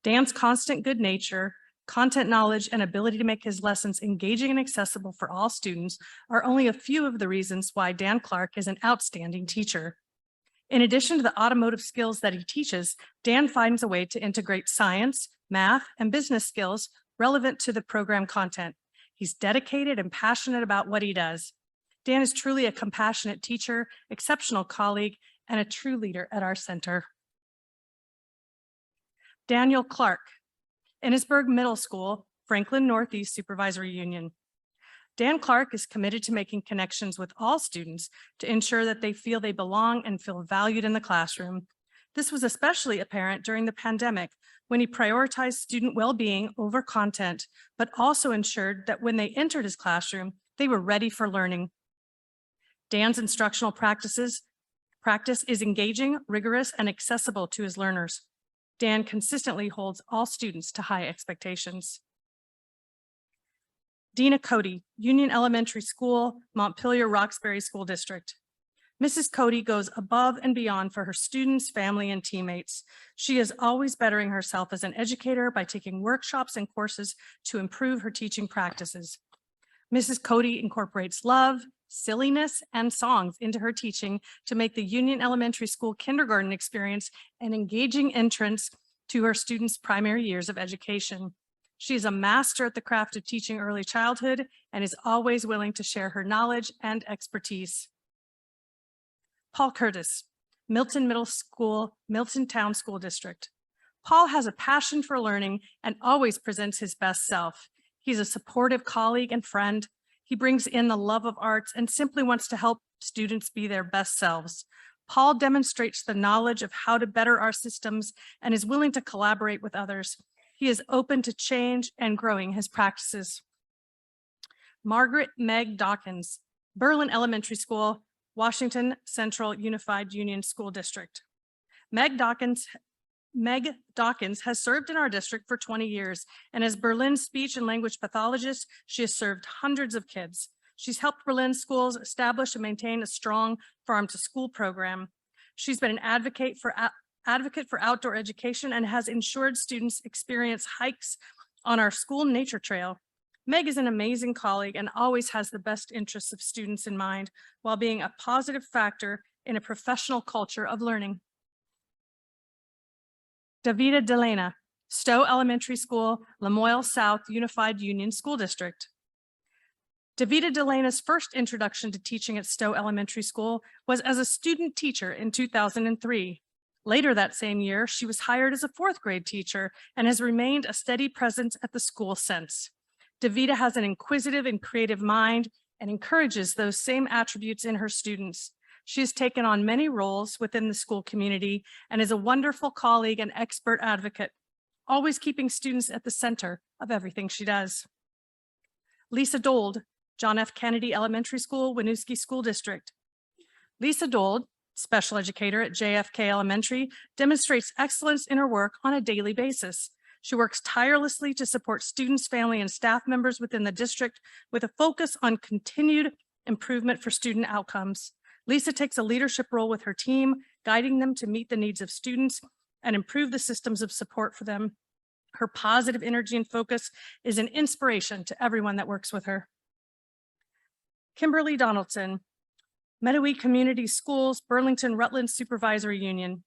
Dan's constant good nature, content knowledge, and ability to make his lessons engaging and accessible for all students are only a few of the reasons why Dan Clark is an outstanding teacher. In addition to the automotive skills that he teaches, Dan finds a way to integrate science, math, and business skills relevant to the program content. He's dedicated and passionate about what he does. Dan is truly a compassionate teacher, exceptional colleague, and a true leader at our center. Daniel Clark, Innisburg Middle School, Franklin Northeast Supervisory Union. Dan Clark is committed to making connections with all students to ensure that they feel they belong and feel valued in the classroom. This was especially apparent during the pandemic when he prioritized student well-being over content, but also ensured that when they entered his classroom, they were ready for learning. Dan's instructional practice is engaging, rigorous, and accessible to his learners. Dan consistently holds all students to high expectations. Dina Cody, Union Elementary School, Montpelier-Roxbury School District. Mrs. Cody goes above and beyond for her students, family, and teammates. She is always bettering herself as an educator by taking workshops and courses to improve her teaching practices. Mrs. Cody incorporates love, silliness, and songs into her teaching to make the Union Elementary School kindergarten experience an engaging entrance to her students' primary years of education. She is a master at the craft of teaching early childhood and is always willing to share her knowledge and expertise. Paul Curtis, Milton Middle School, Milton Town School District. Paul has a passion for learning and always presents his best self. He's a supportive colleague and friend. He brings in the love of arts and simply wants to help students be their best selves. Paul demonstrates the knowledge of how to better our systems and is willing to collaborate with others. He is open to change and growing his practices. Margaret Meg Dawkins, Berlin Elementary School, Washington Central Unified Union School District. Meg Dawkins has served in our district for 20 years, and as Berlin's speech and language pathologist, she has served hundreds of kids. She's helped Berlin schools establish and maintain a strong farm to school program. She's been an advocate for outdoor education and has ensured students experience hikes on our school nature trail. Meg is an amazing colleague and always has the best interests of students in mind while being a positive factor in a professional culture of learning. Davida Delena, Stowe Elementary School, Lamoille South Unified Union School District. Davida Delena's first introduction to teaching at Stowe Elementary School was as a student teacher in 2003. Later that same year, she was hired as a fourth grade teacher and has remained a steady presence at the school since. Davida has an inquisitive and creative mind and encourages those same attributes in her students. She has taken on many roles within the school community and is a wonderful colleague and expert advocate, always keeping students at the center of everything she does. Lisa Dold, John F. Kennedy Elementary School, Winooski School District. Lisa Dold, special educator at JFK Elementary, demonstrates excellence in her work on a daily basis. She works tirelessly to support students, family, and staff members within the district with a focus on continued improvement for student outcomes. Lisa takes a leadership role with her team, guiding them to meet the needs of students and improve the systems of support for them. Her positive energy and focus is an inspiration to everyone that works with her. Kimberly Donaldson, Medowee Community Schools, Burlington Rutland Supervisory Union.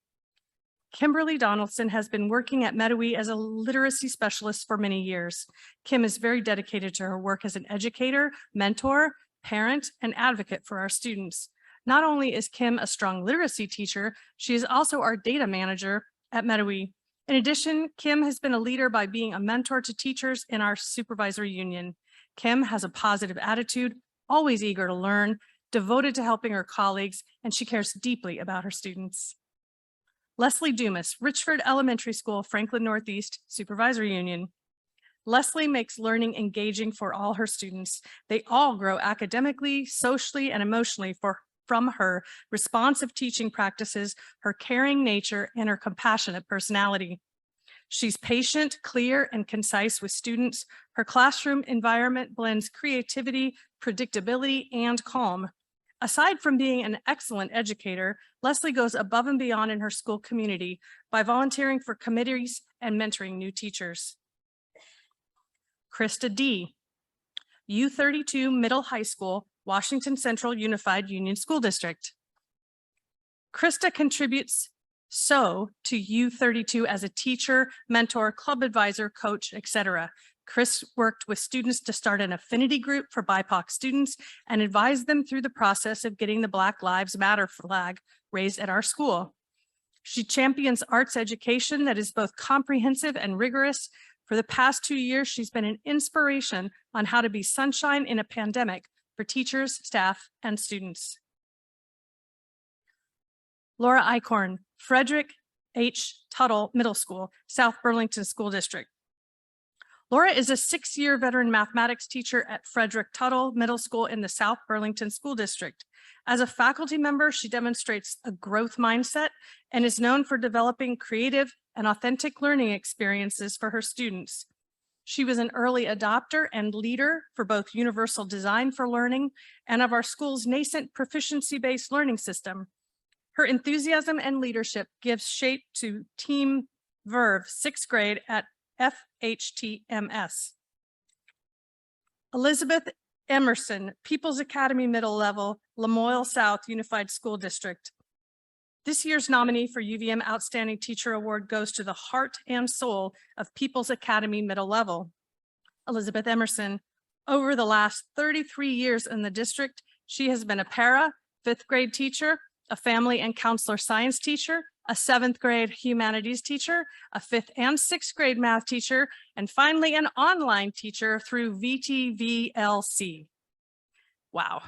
Kimberly Donaldson has been working at Medowee as a literacy specialist for many years. Kim is very dedicated to her work as an educator, mentor, parent, and advocate for our students. Not only is Kim a strong literacy teacher, she is also our data manager at Medowee. In addition, Kim has been a leader by being a mentor to teachers in our supervisory union. Kim has a positive attitude, always eager to learn, devoted to helping her colleagues, and she cares deeply about her students. Leslie Dumas, Richford Elementary School, Franklin Northeast Supervisory Union. Leslie makes learning engaging for all her students. They all grow academically, socially, and emotionally from her responsive teaching practices, her caring nature, and her compassionate personality. She's patient, clear, and concise with students. Her classroom environment blends creativity, predictability, and calm. Aside from being an excellent educator, Leslie goes above and beyond in her school community by volunteering for committees and mentoring new teachers. Krista D., U32 Middle High School, Washington Central Unified Union School District. Krista contributes to U32 as a teacher, mentor, club advisor, coach, etc. Chris worked with students to start an affinity group for BIPOC students and advised them through the process of getting the Black Lives Matter flag raised at our school. She champions arts education that is both comprehensive and rigorous. For the past 2 years, she's been an inspiration on how to be sunshine in a pandemic for teachers, staff, and students. Laura Eichhorn, Frederick H. Tuttle Middle School, South Burlington School District. Laura is a 6-year veteran mathematics teacher at Frederick Tuttle Middle School in the South Burlington School District. As a faculty member, she demonstrates a growth mindset and is known for developing creative and authentic learning experiences for her students. She was an early adopter and leader for both universal design for learning and of our school's nascent proficiency-based learning system. Her enthusiasm and leadership gives shape to Team Verve 6th grade at FHTMS. Elizabeth Emerson, People's Academy Middle Level, Lamoille South Unified School District. This year's nominee for UVM Outstanding Teacher Award goes to the heart and soul of People's Academy Middle Level. Elizabeth Emerson, over the last 33 years in the district, she has been a para, 5th grade teacher, a family and counselor science teacher, a 7th grade humanities teacher, a 5th and 6th grade math teacher, and finally an online teacher through VTVLC. Wow.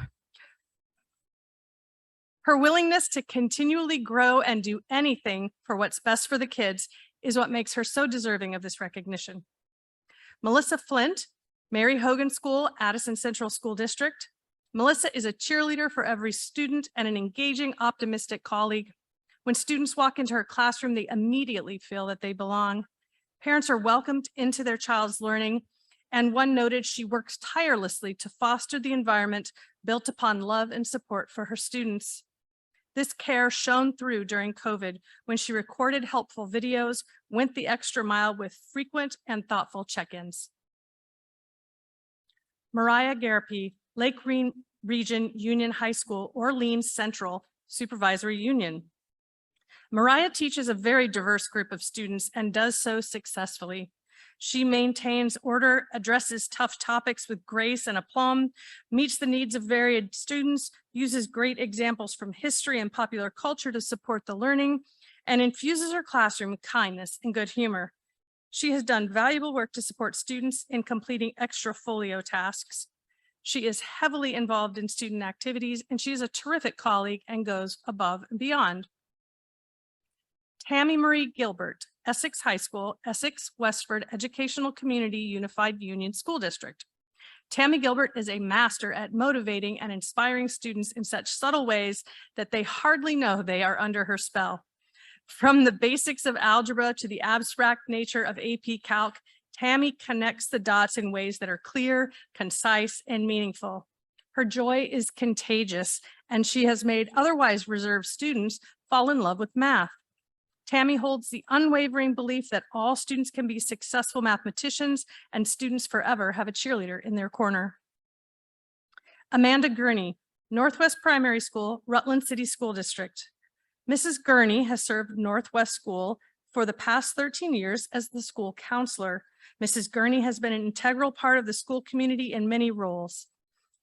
Her willingness to continually grow and do anything for what's best for the kids is what makes her so deserving of this recognition. Melissa Flint, Mary Hogan School, Addison Central School District. Melissa is a cheerleader for every student and an engaging, optimistic colleague. When students walk into her classroom, they immediately feel that they belong. Parents are welcomed into their child's learning, and one noted she works tirelessly to foster the environment built upon love and support for her students. This care shone through during COVID when she recorded helpful videos, went the extra mile with frequent and thoughtful check-ins. Mariah Garapy, Lake Region Union High School, Orleans Central Supervisory Union. Mariah teaches a very diverse group of students and does so successfully. She maintains order, addresses tough topics with grace and aplomb, meets the needs of varied students, uses great examples from history and popular culture to support the learning, and infuses her classroom with kindness and good humor. She has done valuable work to support students in completing extra folio tasks. She is heavily involved in student activities, and she is a terrific colleague and goes above and beyond. Tammy Marie Gilbert, Essex High School, Essex Westford Educational Community Unified Union School District. Tammy Gilbert is a master at motivating and inspiring students in such subtle ways that they hardly know they are under her spell. From the basics of algebra to the abstract nature of AP Calc, Tammy connects the dots in ways that are clear, concise, and meaningful. Her joy is contagious, and she has made otherwise reserved students fall in love with math. Tammy holds the unwavering belief that all students can be successful mathematicians and students forever have a cheerleader in their corner. Amanda Gurney, Northwest Primary School, Rutland City School District. Mrs. Gurney has served Northwest School for the past 13 years as the school counselor. Mrs. Gurney has been an integral part of the school community in many roles.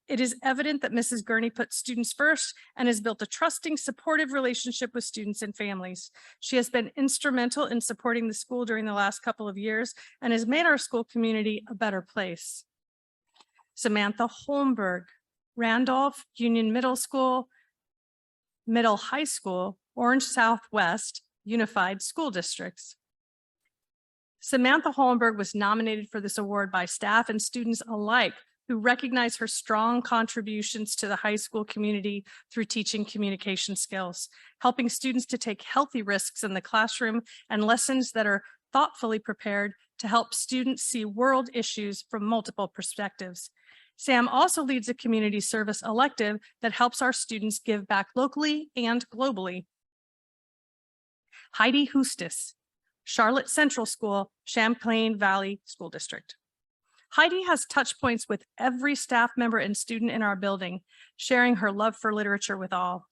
It is evident that Mrs. Gurney puts students first and has built a trusting, supportive relationship with students and families. She has been instrumental in supporting the school during the last couple of years and has made our school community a better place. Samantha Holmberg, Randolph Union Middle School, Middle High School, Orange Southwest Unified School Districts. Samantha Holmberg was nominated for this award by staff and students alike who recognize her strong contributions to the high school community through teaching communication skills, helping students to take healthy risks in the classroom and lessons that are thoughtfully prepared to help students see world issues from multiple perspectives. Sam also leads a community service elective that helps our students give back locally and globally. Heidi Hustis, Charlotte Central School, Champlain Valley School District. Heidi has touch points with every staff member and student in our building, sharing her love for literature with all.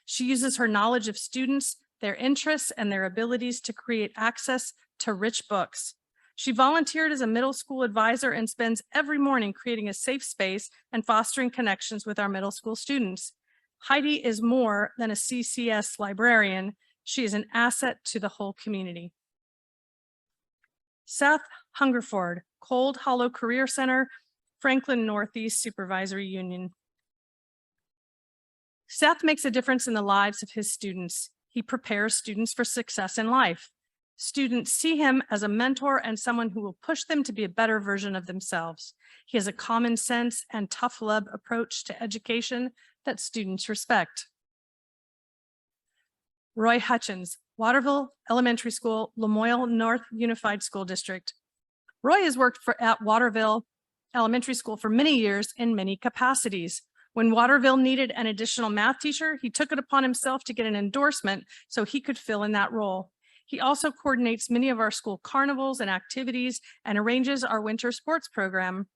She uses her knowledge of students, their interests, and their abilities to create access to rich books. She volunteered as a middle school advisor and spends every morning creating a safe space and fostering connections with our middle school students. Heidi is more than a CCS librarian. She is an asset to the whole community. Seth Hungerford, Cold Hollow Career Center, Franklin Northeast Supervisory Union. Seth makes a difference in the lives of his students. He prepares students for success in life. Students see him as a mentor and someone who will push them to be a better version of themselves. He has a common sense and tough love approach to education that students respect. Roy Hutchins, Waterville Elementary School, Lamoille North Unified School District. Roy has worked at Waterville Elementary School for many years in many capacities. When Waterville needed an additional math teacher, he took it upon himself to get an endorsement so he could fill in that role. He also coordinates many of our school carnivals and activities and arranges our winter sports program.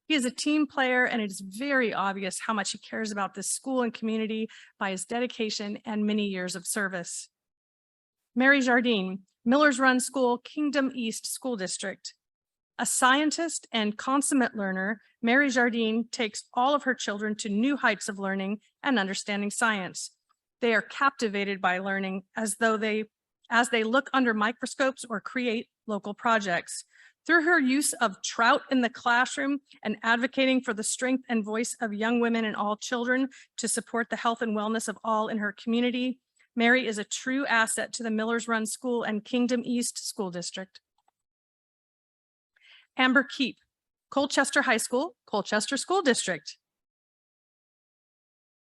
He is a team player, and it is very obvious how much he cares about this school and community by his dedication and many years of service. Mary Jardine, Millers Run School, Kingdom East School District. A scientist and consummate learner, Mary Jardine takes all of her children to new heights of learning and understanding science. They are captivated by learning as they look under microscopes or create local projects. Through her use of trout in the classroom and advocating for the strength and voice of young women and all children to support the health and wellness of all in her community, Mary is a true asset to the Millers Run School and Kingdom East School District. Amber Keep, Colchester High School, Colchester School District.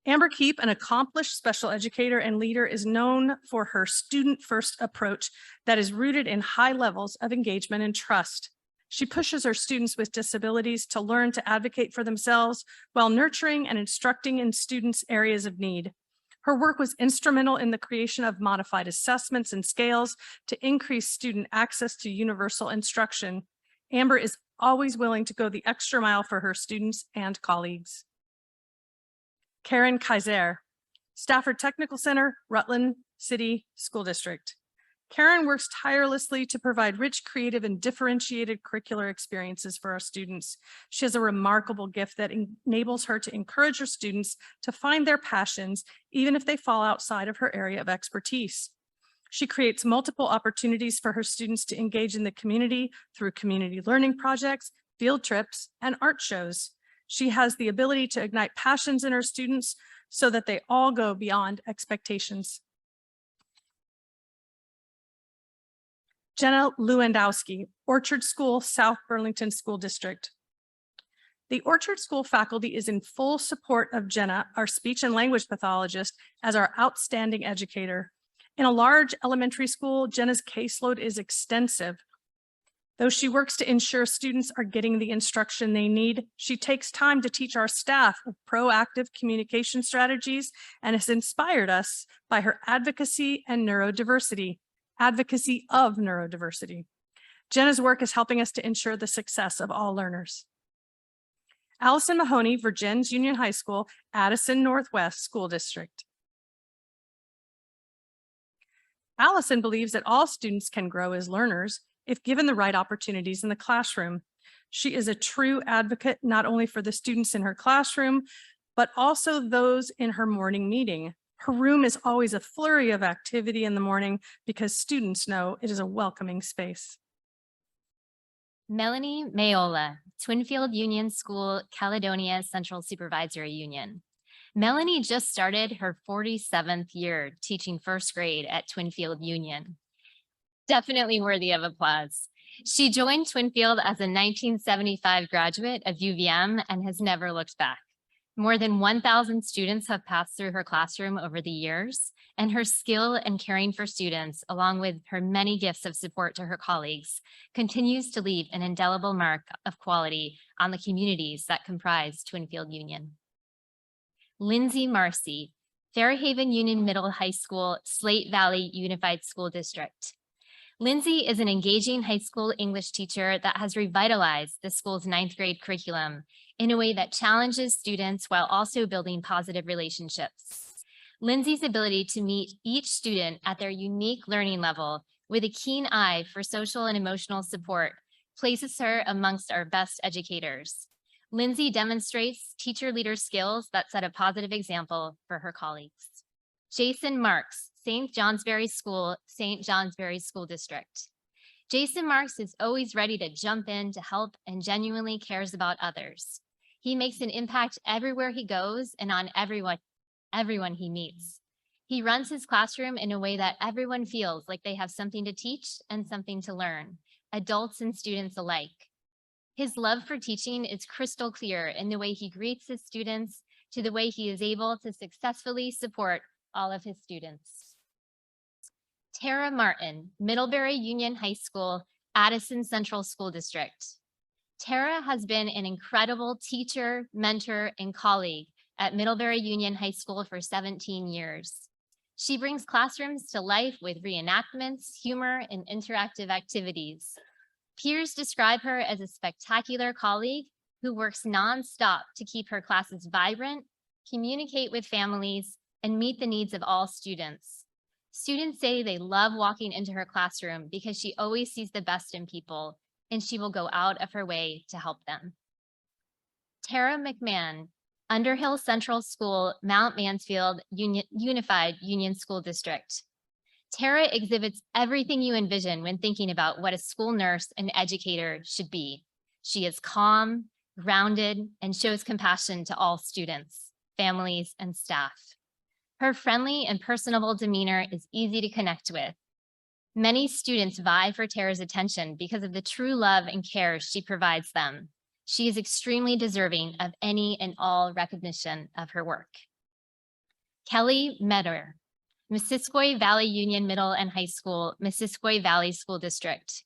Amber Keep, an accomplished special educator and leader, is known for her student-first approach that is rooted in high levels of engagement and trust. She pushes her students with disabilities to learn to advocate for themselves while nurturing and instructing in students' areas of need. Her work was instrumental in the creation of modified assessments and scales to increase student access to universal instruction. Amber is always willing to go the extra mile for her students and colleagues. Karen Kaiser, Stafford Technical Center, Rutland City School District. Karen works tirelessly to provide rich, creative, and differentiated curricular experiences for our students. She has a remarkable gift that enables her to encourage her students to find their passions, even if they fall outside of her area of expertise. She creates multiple opportunities for her students to engage in the community through community learning projects, field trips, and art shows. She has the ability to ignite passions in her students so that they all go beyond expectations. Jenna Lewandowski, Orchard School, South Burlington School District. The Orchard School faculty is in full support of Jenna, our speech and language pathologist, as our outstanding educator. In a large elementary school, Jenna's caseload is extensive. Though she works to ensure students are getting the instruction they need, she takes time to teach our staff of proactive communication strategies and has inspired us by her advocacy of neurodiversity. Jenna's work is helping us to ensure the success of all learners. Allison Mahoney, Virgins Union High School, Addison Northwest School District. Allison believes that all students can grow as learners if given the right opportunities in the classroom. She is a true advocate, not only for the students in her classroom, but also those in her morning meeting. Her room is always a flurry of activity in the morning because students know it is a welcoming space. Melanie Mayola, Twinfield Union School, Caledonia Central Supervisory Union. Melanie just started her 47th year teaching first grade at Twinfield Union. Definitely worthy of applause. She joined Twinfield as a 1975 graduate of UVM and has never looked back. More than 1,000 students have passed through her classroom over the years, and her skill in caring for students, along with her many gifts of support to her colleagues, continues to leave an indelible mark of quality on the communities that comprise Twinfield Union. Lindsay Marcy, Fairhaven Union Middle High School, Slate Valley Unified School District. Lindsay is an engaging high school English teacher that has revitalized the school's 9th grade curriculum in a way that challenges students while also building positive relationships. Lindsay's ability to meet each student at their unique learning level with a keen eye for social and emotional support places her amongst our best educators. Lindsay demonstrates teacher leader skills that set a positive example for her colleagues. Jason Marks, St. Johnsbury School, St. Johnsbury School District. Jason Marks is always ready to jump in to help and genuinely cares about others. He makes an impact everywhere he goes and on everyone he meets. He runs his classroom in a way that everyone feels like they have something to teach and something to learn, adults and students alike. His love for teaching is crystal clear in the way he greets his students, to the way he is able to successfully support all of his students. Tara Martin, Middlebury Union High School, Addison Central School District. Tara has been an incredible teacher, mentor, and colleague at Middlebury Union High School for 17 years. She brings classrooms to life with reenactments, humor, and interactive activities. Peers describe her as a spectacular colleague who works nonstop to keep her classes vibrant, communicate with families, and meet the needs of all students. Students say they love walking into her classroom because she always sees the best in people, and she will go out of her way to help them. Tara McMahon, Underhill Central School, Mount Mansfield Unified Union School District. Tara exhibits everything you envision when thinking about what a school nurse and educator should be. She is calm, grounded, and shows compassion to all students, families, and staff. Her friendly and personable demeanor is easy to connect with. Many students vie for Tara's attention because of the true love and care she provides them. She is extremely deserving of any and all recognition of her work. Kelly Metter, Missisquoi Valley Union Middle and High School, Missisquoi Valley School District.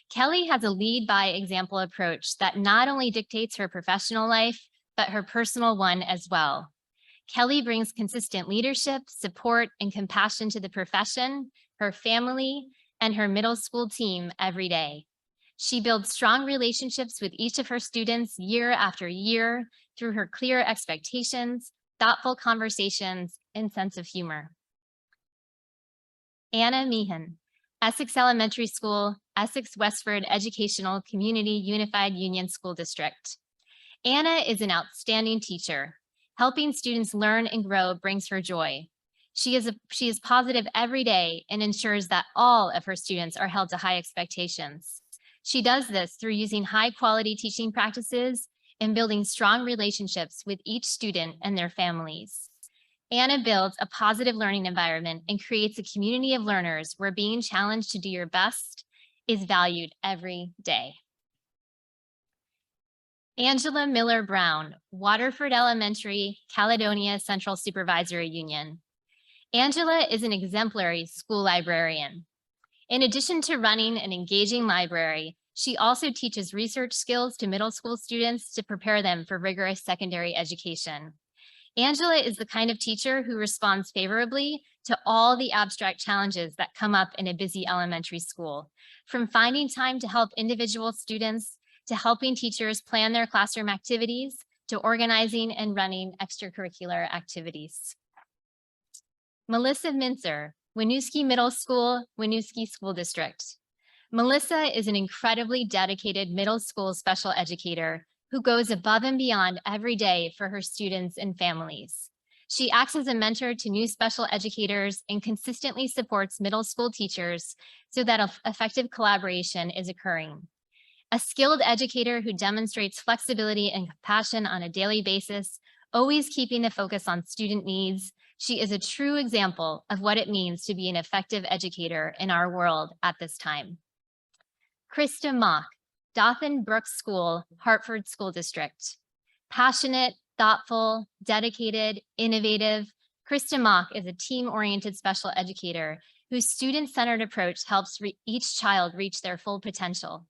Kelly has a lead by example approach that not only dictates her professional life, but her personal one as well. Kelly brings consistent leadership, support, and compassion to the profession, her family, and her middle school team every day. She builds strong relationships with each of her students year after year through her clear expectations, thoughtful conversations, and sense of humor. Anna Meehan, Essex Elementary School, Essex Westford Educational Community Unified Union School District. Anna is an outstanding teacher. Helping students learn and grow brings her joy. She is positive every day and ensures that all of her students are held to high expectations. She does this through using high quality teaching practices and building strong relationships with each student and their families. Anna builds a positive learning environment and creates a community of learners where being challenged to do your best is valued every day. Angela Miller Brown, Waterford Elementary, Caledonia Central Supervisory Union. Angela is an exemplary school librarian. In addition to running an engaging library, she also teaches research skills to middle school students to prepare them for rigorous secondary education. Angela is the kind of teacher who responds favorably to all the abstract challenges that come up in a busy elementary school, from finding time to help individual students, to helping teachers plan their classroom activities, to organizing and running extracurricular activities. Melissa Minzer, Winooski Middle School, Winooski School District. Melissa is an incredibly dedicated middle school special educator who goes above and beyond every day for her students and families. She acts as a mentor to new special educators and consistently supports middle school teachers so that effective collaboration is occurring. A skilled educator who demonstrates flexibility and compassion on a daily basis, always keeping the focus on student needs, she is a true example of what it means to be an effective educator in our world at this time. Krista Mock, Dothan Brooks School, Hartford School District. Passionate, thoughtful, dedicated, innovative, Krista Mock is a team-oriented special educator whose student-centered approach helps each child reach their full potential.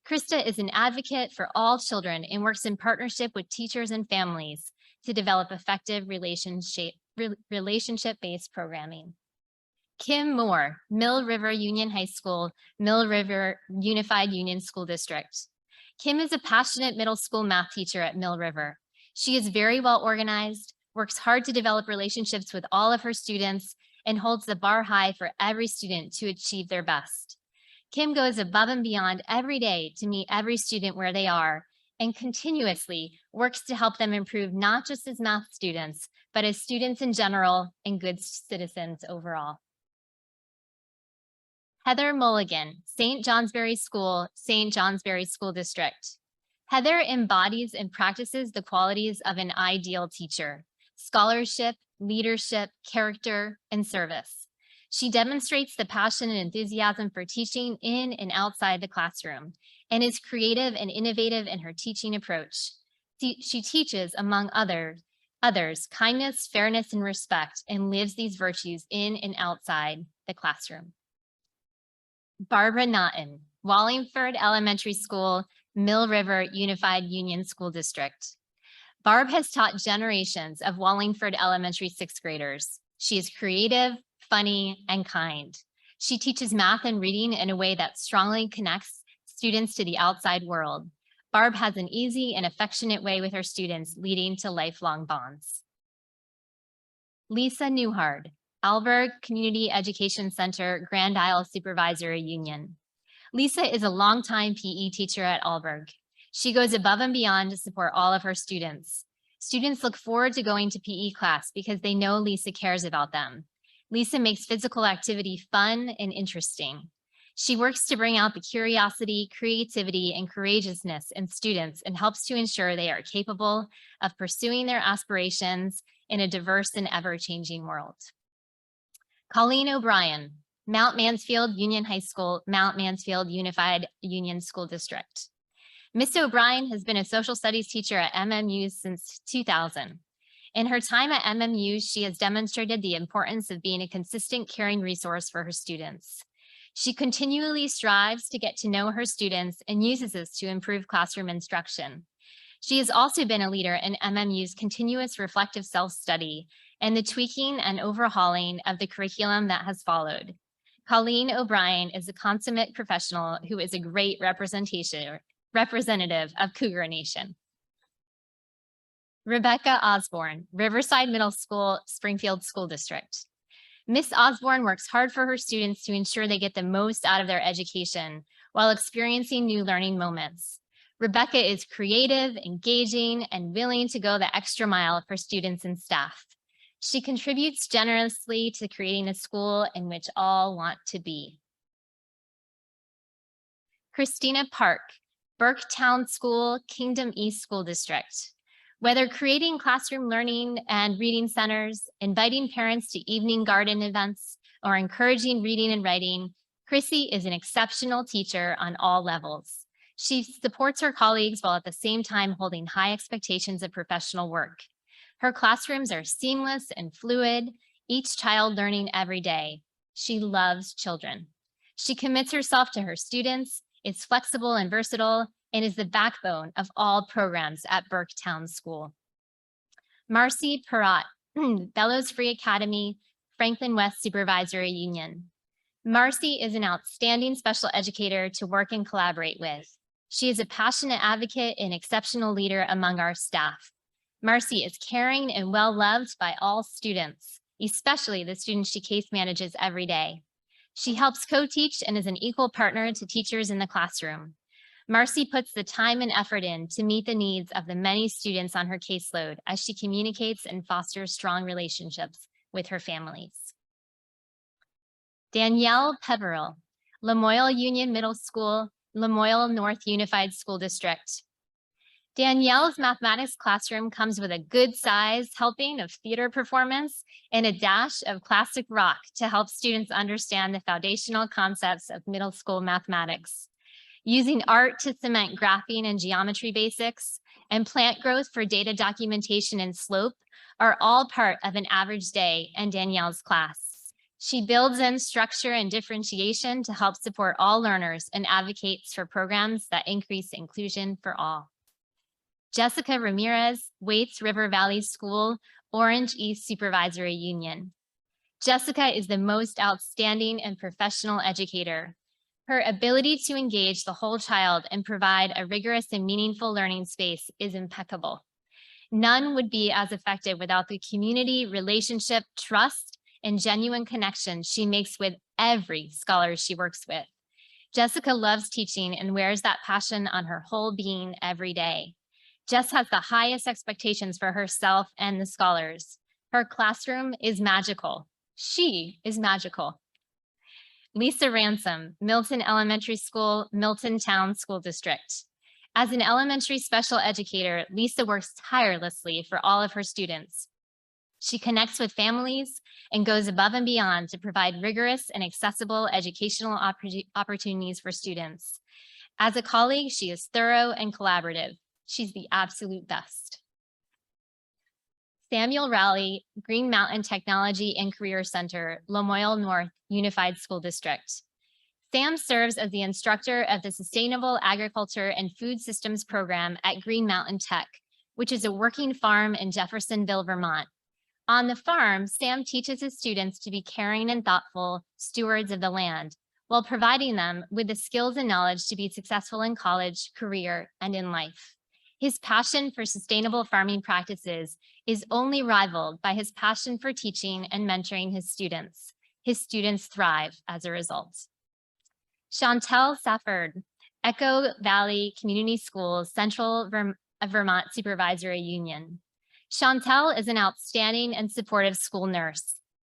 Krista is an advocate for all children and works in partnership with teachers and families to develop effective relationship-based programming. Kim Moore, Mill River Union High School, Mill River Unified Union School District. Kim is a passionate middle school math teacher at Mill River. She is very well organized, works hard to develop relationships with all of her students, and holds the bar high for every student to achieve their best. Kim goes above and beyond every day to meet every student where they are and continuously works to help them improve not just as math students, but as students in general and good citizens overall. Heather Mulligan, St. Johnsbury School, St. Johnsbury School District. Heather embodies and practices the qualities of an ideal teacher: scholarship, leadership, character, and service. She demonstrates the passion and enthusiasm for teaching in and outside the classroom and is creative and innovative in her teaching approach. She teaches, among others, kindness, fairness, and respect, and lives these virtues in and outside the classroom. Barbara Naughton, Wallingford Elementary School, Mill River Unified Union School District. Barb has taught generations of Wallingford Elementary sixth graders. She is creative, funny, and kind. She teaches math and reading in a way that strongly connects students to the outside world. Barb has an easy and affectionate way with her students, leading to lifelong bonds. Lisa Newhard, Alberg Community Education Center, Grand Isle Supervisory Union. Lisa is a longtime PE teacher at Alberg. She goes above and beyond to support all of her students. Students look forward to going to PE class because they know Lisa cares about them. Lisa makes physical activity fun and interesting. She works to bring out the curiosity, creativity, and courageousness in students and helps to ensure they are capable of pursuing their aspirations in a diverse and ever-changing world. Colleen O'Brien, Mount Mansfield Union High School, Mount Mansfield Unified Union School District. Miss O'Brien has been a social studies teacher at MMU since 2000. In her time at MMU, she has demonstrated the importance of being a consistent, caring resource for her students. She continually strives to get to know her students and uses this to improve classroom instruction. She has also been a leader in MMU's continuous reflective self-study and the tweaking and overhauling of the curriculum that has followed. Colleen O'Brien is a consummate professional who is a great representative of Cougar Nation. Rebecca Osborne, Riverside Middle School, Springfield School District. Miss Osborne works hard for her students to ensure they get the most out of their education while experiencing new learning moments. Rebecca is creative, engaging, and willing to go the extra mile for students and staff. She contributes generously to creating a school in which all want to be. Christina Park, Burketown School, Kingdom East School District. Whether creating classroom learning and reading centers, inviting parents to evening garden events, or encouraging reading and writing, Chrissy is an exceptional teacher on all levels. She supports her colleagues while at the same time holding high expectations of professional work. Her classrooms are seamless and fluid, each child learning every day. She loves children. She commits herself to her students, is flexible and versatile, and is the backbone of all programs at Burketown School. Marcy Perrott, Bellows Free Academy, Franklin West Supervisory Union. Marcy is an outstanding special educator to work and collaborate with. She is a passionate advocate and exceptional leader among our staff. Marcy is caring and well-loved by all students, especially the students she case manages every day. She helps co-teach and is an equal partner to teachers in the classroom. Marcy puts the time and effort in to meet the needs of the many students on her caseload as she communicates and fosters strong relationships with her families. Danielle Peverill, Lamoille Union Middle School, Lamoille North Unified School District. Danielle's mathematics classroom comes with a good size helping of theater performance and a dash of classic rock to help students understand the foundational concepts of middle school mathematics. Using art to cement graphing and geometry basics and plant growth for data documentation and slope are all part of an average day in Danielle's class. She builds in structure and differentiation to help support all learners and advocates for programs that increase inclusion for all. Jessica Ramirez, Waits River Valley School, Orange East Supervisory Union. Jessica is the most outstanding and professional educator. Her ability to engage the whole child and provide a rigorous and meaningful learning space is impeccable. None would be as effective without the community, relationship, trust, and genuine connection she makes with every scholar she works with. Jessica loves teaching and wears that passion on her whole being every day. Jess has the highest expectations for herself and the scholars. Her classroom is magical. She is magical. Lisa Ransom, Milton Elementary School, Milton Town School District. As an elementary special educator, Lisa works tirelessly for all of her students. She connects with families and goes above and beyond to provide rigorous and accessible educational opportunities for students. As a colleague, she is thorough and collaborative. She's the absolute best. Samuel Rowley, Green Mountain Technology and Career Center, Lamoille North Unified School District. Sam serves as the instructor of the Sustainable Agriculture and Food Systems program at Green Mountain Tech, which is a working farm in Jeffersonville, Vermont. On the farm, Sam teaches his students to be caring and thoughtful stewards of the land, while providing them with the skills and knowledge to be successful in college, career, and in life. His passion for sustainable farming practices is only rivaled by his passion for teaching and mentoring his students. His students thrive as a result. Chantel Safford, Echo Valley Community Schools, Central Vermont Supervisory Union. Chantel is an outstanding and supportive school nurse.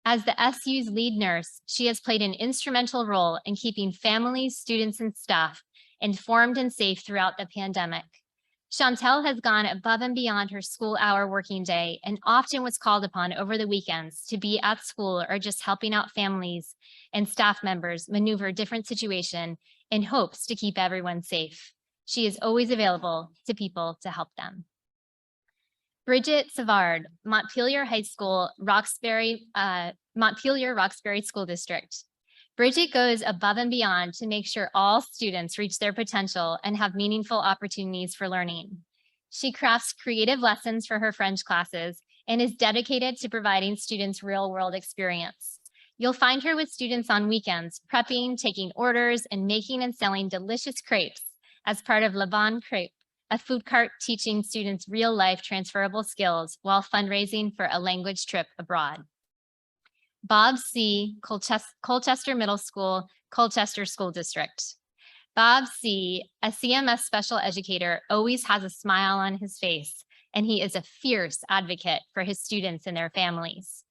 As the SU's lead nurse, she has played an instrumental role in keeping families, students, and staff informed and safe throughout the pandemic. Chantel has gone above and beyond her school hour working day and often was called upon over the weekends to be at school or just helping out families and staff members maneuver different situations in hopes to keep everyone safe. She is always available to people to help them. Bridget Savard, Montpelier High School, Montpelier Roxbury School District. Bridget goes above and beyond to make sure all students reach their potential and have meaningful opportunities for learning. She crafts creative lessons for her French classes and is dedicated to providing students real-world experience. You'll find her with students on weekends, prepping, taking orders, and making and selling delicious crepes as part of Le Bon Crepe, a food cart teaching students real-life transferable skills while fundraising for a language trip abroad. Bob C., Colchester Middle School, Colchester School District. Bob C., a CMS special educator, always has a smile on his face, and he is a fierce advocate for his students and their families.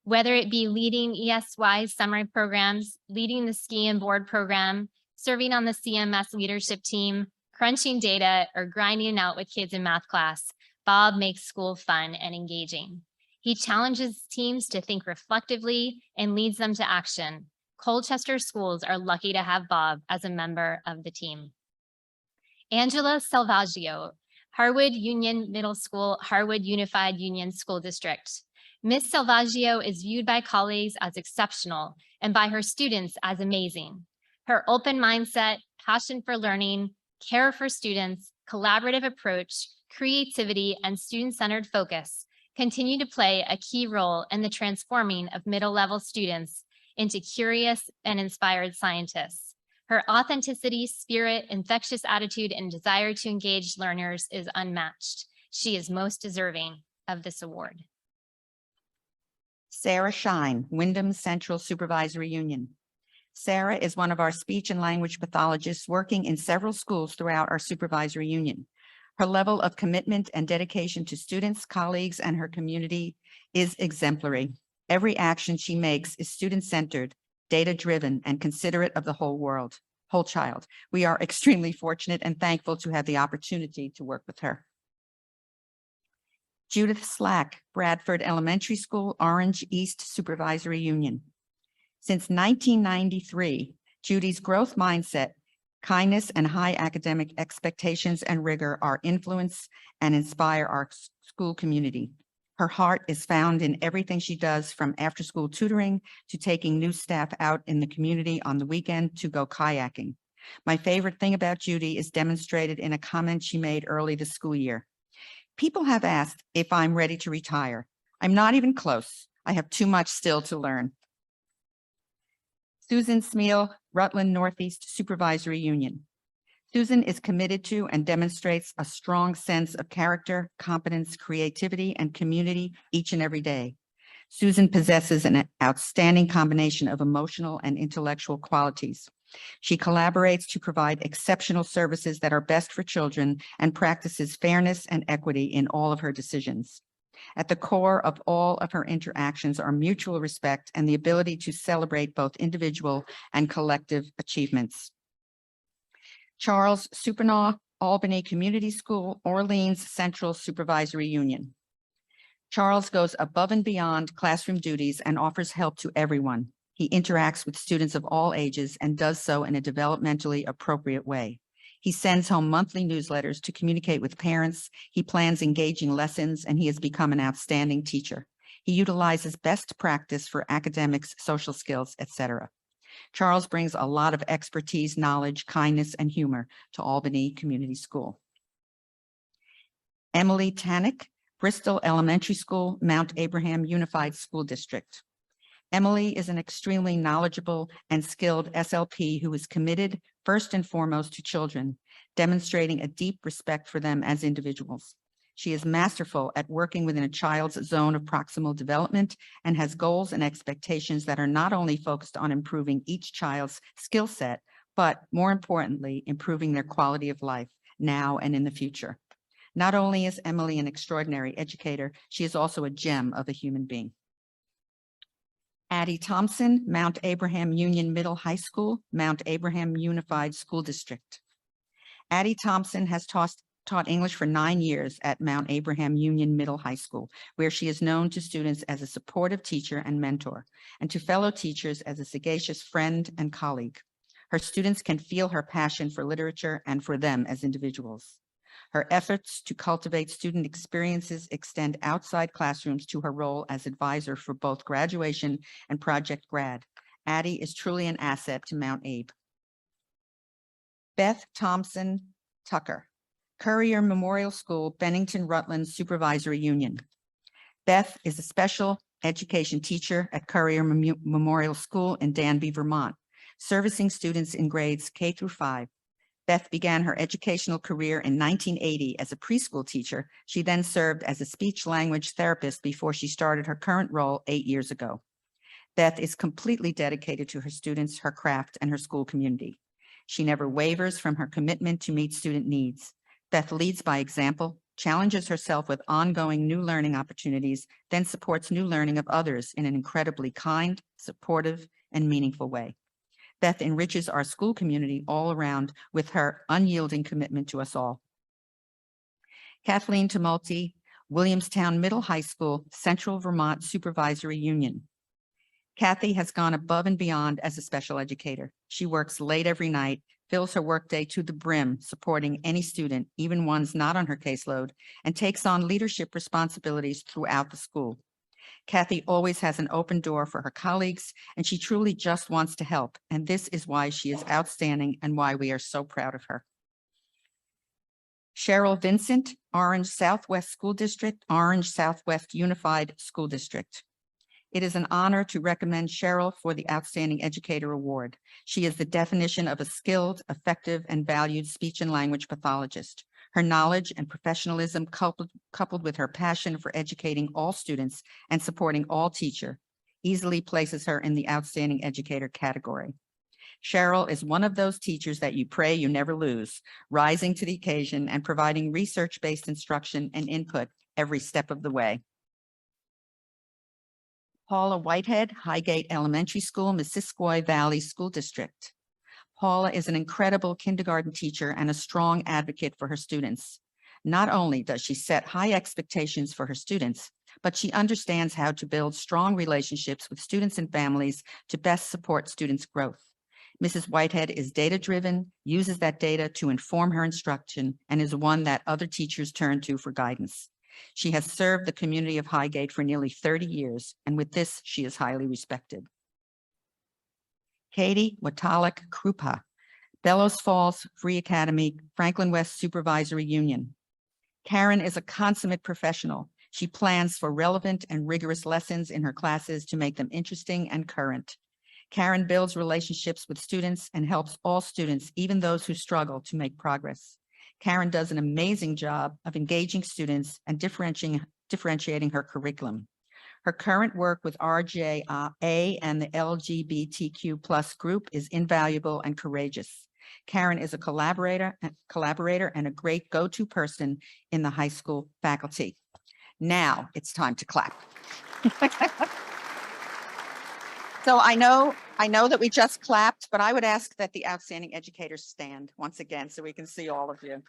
Whether it be leading ESY summer programs, leading the ski and board program, serving on the CMS leadership team, crunching data, or grinding out with kids in math class, Bob makes school fun and engaging. He challenges teams to think reflectively and leads them to action. Colchester schools are lucky to have Bob as a member of the team. Angela Salvaggio, Harwood Union Middle School, Harwood Unified Union School District. Miss Salvaggio is viewed by colleagues as exceptional and by her students as amazing. Her open mindset, passion for learning, care for students, collaborative approach, creativity, and student-centered focus continue to play a key role in the transforming of middle-level students into curious and inspired scientists. Her authenticity, spirit, infectious attitude, and desire to engage learners is unmatched. She is most deserving of this award. Sarah Shine, Wyndham Central Supervisory Union. Sarah is one of our speech and language pathologists working in several schools throughout our supervisory union. Her level of commitment and dedication to students, colleagues, and her community is exemplary. Every action she makes is student-centered, data-driven, and considerate of the whole child. We are extremely fortunate and thankful to have the opportunity to work with her. Judith Slack, Bradford Elementary School, Orange East Supervisory Union. Since 1993, Judy's growth mindset, kindness, and high academic expectations and rigor are influence and inspire our school community. Her heart is found in everything she does, from after-school tutoring to taking new staff out in the community on the weekend to go kayaking. My favorite thing about Judy is demonstrated in a comment she made early this school year. People have asked if I'm ready to retire. I'm not even close. I have too much still to learn. Susan Smeal, Rutland Northeast Supervisory Union. Susan is committed to and demonstrates a strong sense of character, competence, creativity, and community each and every day. Susan possesses an outstanding combination of emotional and intellectual qualities. She collaborates to provide exceptional services that are best for children and practices fairness and equity in all of her decisions. At the core of all of her interactions are mutual respect and the ability to celebrate both individual and collective achievements. Charles Supinaw, Albany Community School, Orleans Central Supervisory Union. Charles goes above and beyond classroom duties and offers help to everyone. He interacts with students of all ages and does so in a developmentally appropriate way. He sends home monthly newsletters to communicate with parents. He plans engaging lessons, and he has become an outstanding teacher. He utilizes best practice for academics, social skills, etc. Charles brings a lot of expertise, knowledge, kindness, and humor to Albany Community School. Emily Tannick, Bristol Elementary School, Mount Abraham Unified School District. Emily is an extremely knowledgeable and skilled SLP who is committed first and foremost to children, demonstrating a deep respect for them as individuals. She is masterful at working within a child's zone of proximal development and has goals and expectations that are not only focused on improving each child's skill set, but more importantly, improving their quality of life now and in the future. Not only is Emily an extraordinary educator, she is also a gem of a human being. Addie Thompson, Mount Abraham Union Middle High School, Mount Abraham Unified School District. Addie Thompson has taught English for 9 years at Mount Abraham Union Middle High School, where she is known to students as a supportive teacher and mentor, and to fellow teachers as a sagacious friend and colleague. Her students can feel her passion for literature and for them as individuals. Her efforts to cultivate student experiences extend outside classrooms to her role as advisor for both graduation and Project Grad. Addie is truly an asset to Mount Abe. Beth Thompson Tucker, Currier Memorial School, Bennington Rutland Supervisory Union. Beth is a special education teacher at Currier Memorial School in Danby, Vermont, servicing students in grades K through 5. Beth began her educational career in 1980 as a preschool teacher. She then served as a speech-language therapist before she started her current role 8 years ago. Beth is completely dedicated to her students, her craft, and her school community. She never wavers from her commitment to meet student needs. Beth leads by example, challenges herself with ongoing new learning opportunities, then supports new learning of others in an incredibly kind, supportive, and meaningful way. Beth enriches our school community all around with her unyielding commitment to us all. Kathleen Tumulty, Williamstown Middle High School, Central Vermont Supervisory Union. Kathy has gone above and beyond as a special educator. She works late every night, fills her workday to the brim, supporting any student, even ones not on her caseload, and takes on leadership responsibilities throughout the school. Kathy always has an open door for her colleagues, and she truly just wants to help. And this is why she is outstanding and why we are so proud of her. Cheryl Vincent, Orange Southwest School District, Orange Southwest Unified School District. It is an honor to recommend Cheryl for the Outstanding Educator Award. She is the definition of a skilled, effective, and valued speech and language pathologist. Her knowledge and professionalism coupled with her passion for educating all students and supporting all teachers easily places her in the Outstanding Educator category. Cheryl is one of those teachers that you pray you never lose, rising to the occasion and providing research-based instruction and input every step of the way. Paula Whitehead, Highgate Elementary School, Missisquoi Valley School District. Paula is an incredible kindergarten teacher and a strong advocate for her students. Not only does she set high expectations for her students, but she understands how to build strong relationships with students and families to best support students' growth. Mrs. Whitehead is data-driven, uses that data to inform her instruction, and is one that other teachers turn to for guidance. She has served the community of Highgate for nearly 30 years, and with this, she is highly respected. Katie Watalik Krupa, Bellows Falls Free Academy, Franklin West Supervisory Union. Karen is a consummate professional. She plans for relevant and rigorous lessons in her classes to make them interesting and current. Karen builds relationships with students and helps all students, even those who struggle, to make progress. Karen does an amazing job of engaging students and differentiating her curriculum. Her current work with RJA and the LGBTQ+ group is invaluable and courageous. Karen is a collaborator and a great go-to person in the high school faculty. Now it's time to clap. So I know that we just clapped, but I would ask that the outstanding educators stand once again so we can see all of you.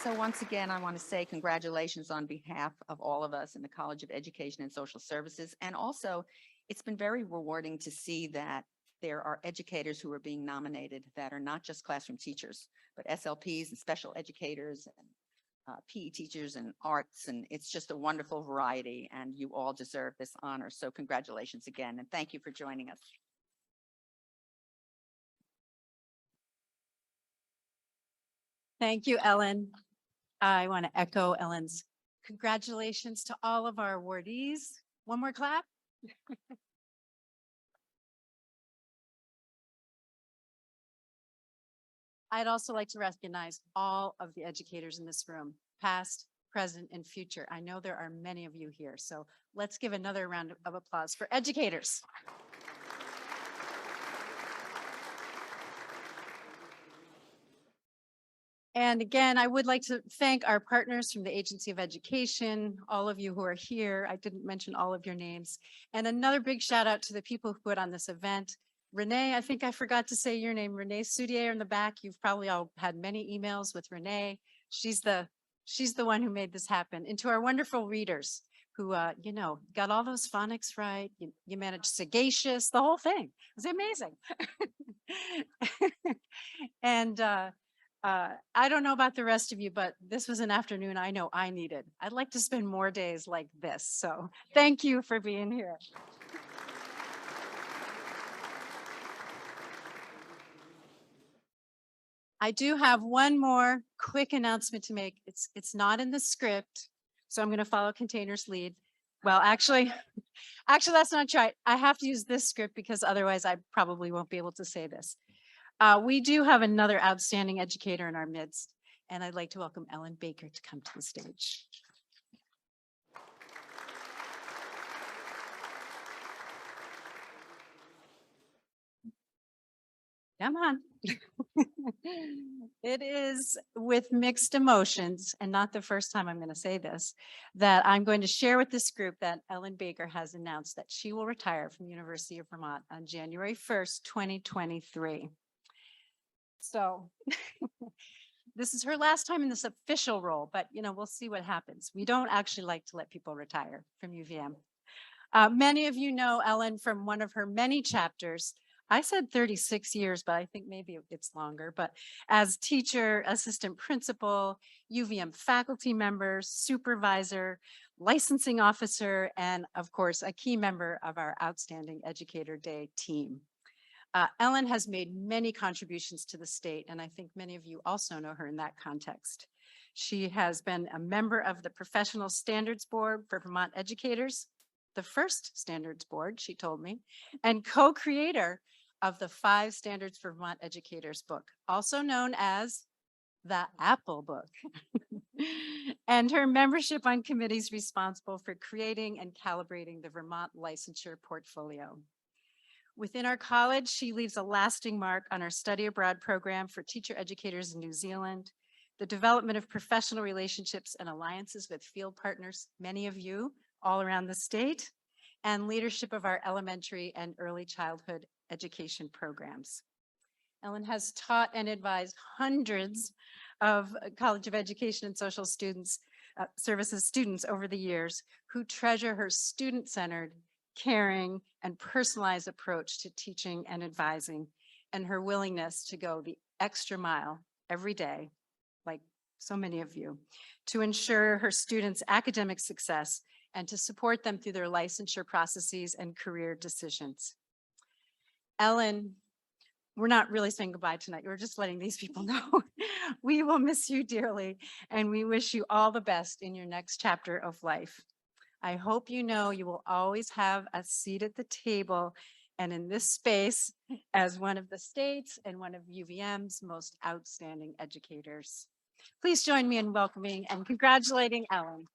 So once again, I want to say congratulations on behalf of all of us in the College of Education and Social Services. And also, it's been very rewarding to see that there are educators who are being nominated that are not just classroom teachers, but SLPs and special educators and PE teachers and arts. And it's just a wonderful variety, and you all deserve this honor. So congratulations again, and thank you for joining us. Thank you, Ellen. I want to echo Ellen's congratulations to all of our awardees. One more clap. I'd also like to recognize all of the educators in this room, past, present, and future. I know there are many of you here, so let's give another round of applause for educators. And again, I would like to thank our partners from the Agency of Education, all of you who are here. I didn't mention all of your names. And another big shout out to the people who put on this event. Renee, I think I forgot to say your name, Renee Soudier in the back. You've probably all had many emails with Renee. She's the one who made this happen. And to our wonderful readers who, got all those phonics right. You managed sagacious, the whole thing. It was amazing. And I don't know about the rest of you, but this was an afternoon I know I needed. I'd like to spend more days like this. So thank you for being here. I do have one more quick announcement to make. It's not in the script, so I'm going to follow Container's lead. Well, actually, that's not right. I have to use this script because otherwise I probably won't be able to say this. We do have another outstanding educator in our midst, and I'd like to welcome Ellen Baker to come to the stage. Come on. It is with mixed emotions, and not the first time I'm going to say this, that I'm going to share with this group that Ellen Baker has announced that she will retire from the University of Vermont on January 1st, 2023. So this is her last time in this official role, but we'll see what happens. We don't actually like to let people retire from UVM. Many of you know Ellen from one of her many chapters. I said 36 years, but I think maybe it's longer, but as teacher, assistant principal, UVM faculty member, supervisor, licensing officer, and of course, a key member of our Outstanding Educator Day team. Ellen has made many contributions to the state, and I think many of you also know her in that context. She has been a member of the Professional Standards Board for Vermont Educators, the first standards board, she told me, and co-creator of the 5 Standards for Vermont Educators book, also known as the Apple book, and her membership on committees responsible for creating and calibrating the Vermont licensure portfolio. Within our college, she leaves a lasting mark on our study abroad program for teacher educators in New Zealand, the development of professional relationships and alliances with field partners, many of you all around the state, and leadership of our elementary and early childhood education programs. Ellen has taught and advised hundreds of College of Education and Social Services students over the years who treasure her student-centered, caring, and personalized approach to teaching and advising, and her willingness to go the extra mile every day, like so many of you, to ensure her students' academic success and to support them through their licensure processes and career decisions. Ellen, we're not really saying goodbye tonight. We're just letting these people know. We will miss you dearly, and we wish you all the best in your next chapter of life. I hope you know you will always have a seat at the table and in this space as one of the state's and one of UVM's most outstanding educators. Please join me in welcoming and congratulating Ellen.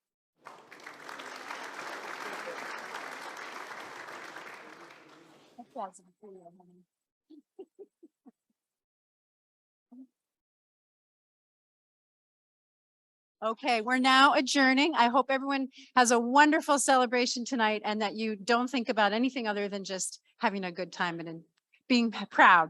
Okay, we're now adjourning. I hope everyone has a wonderful celebration tonight and that you don't think about anything other than just having a good time and being proud.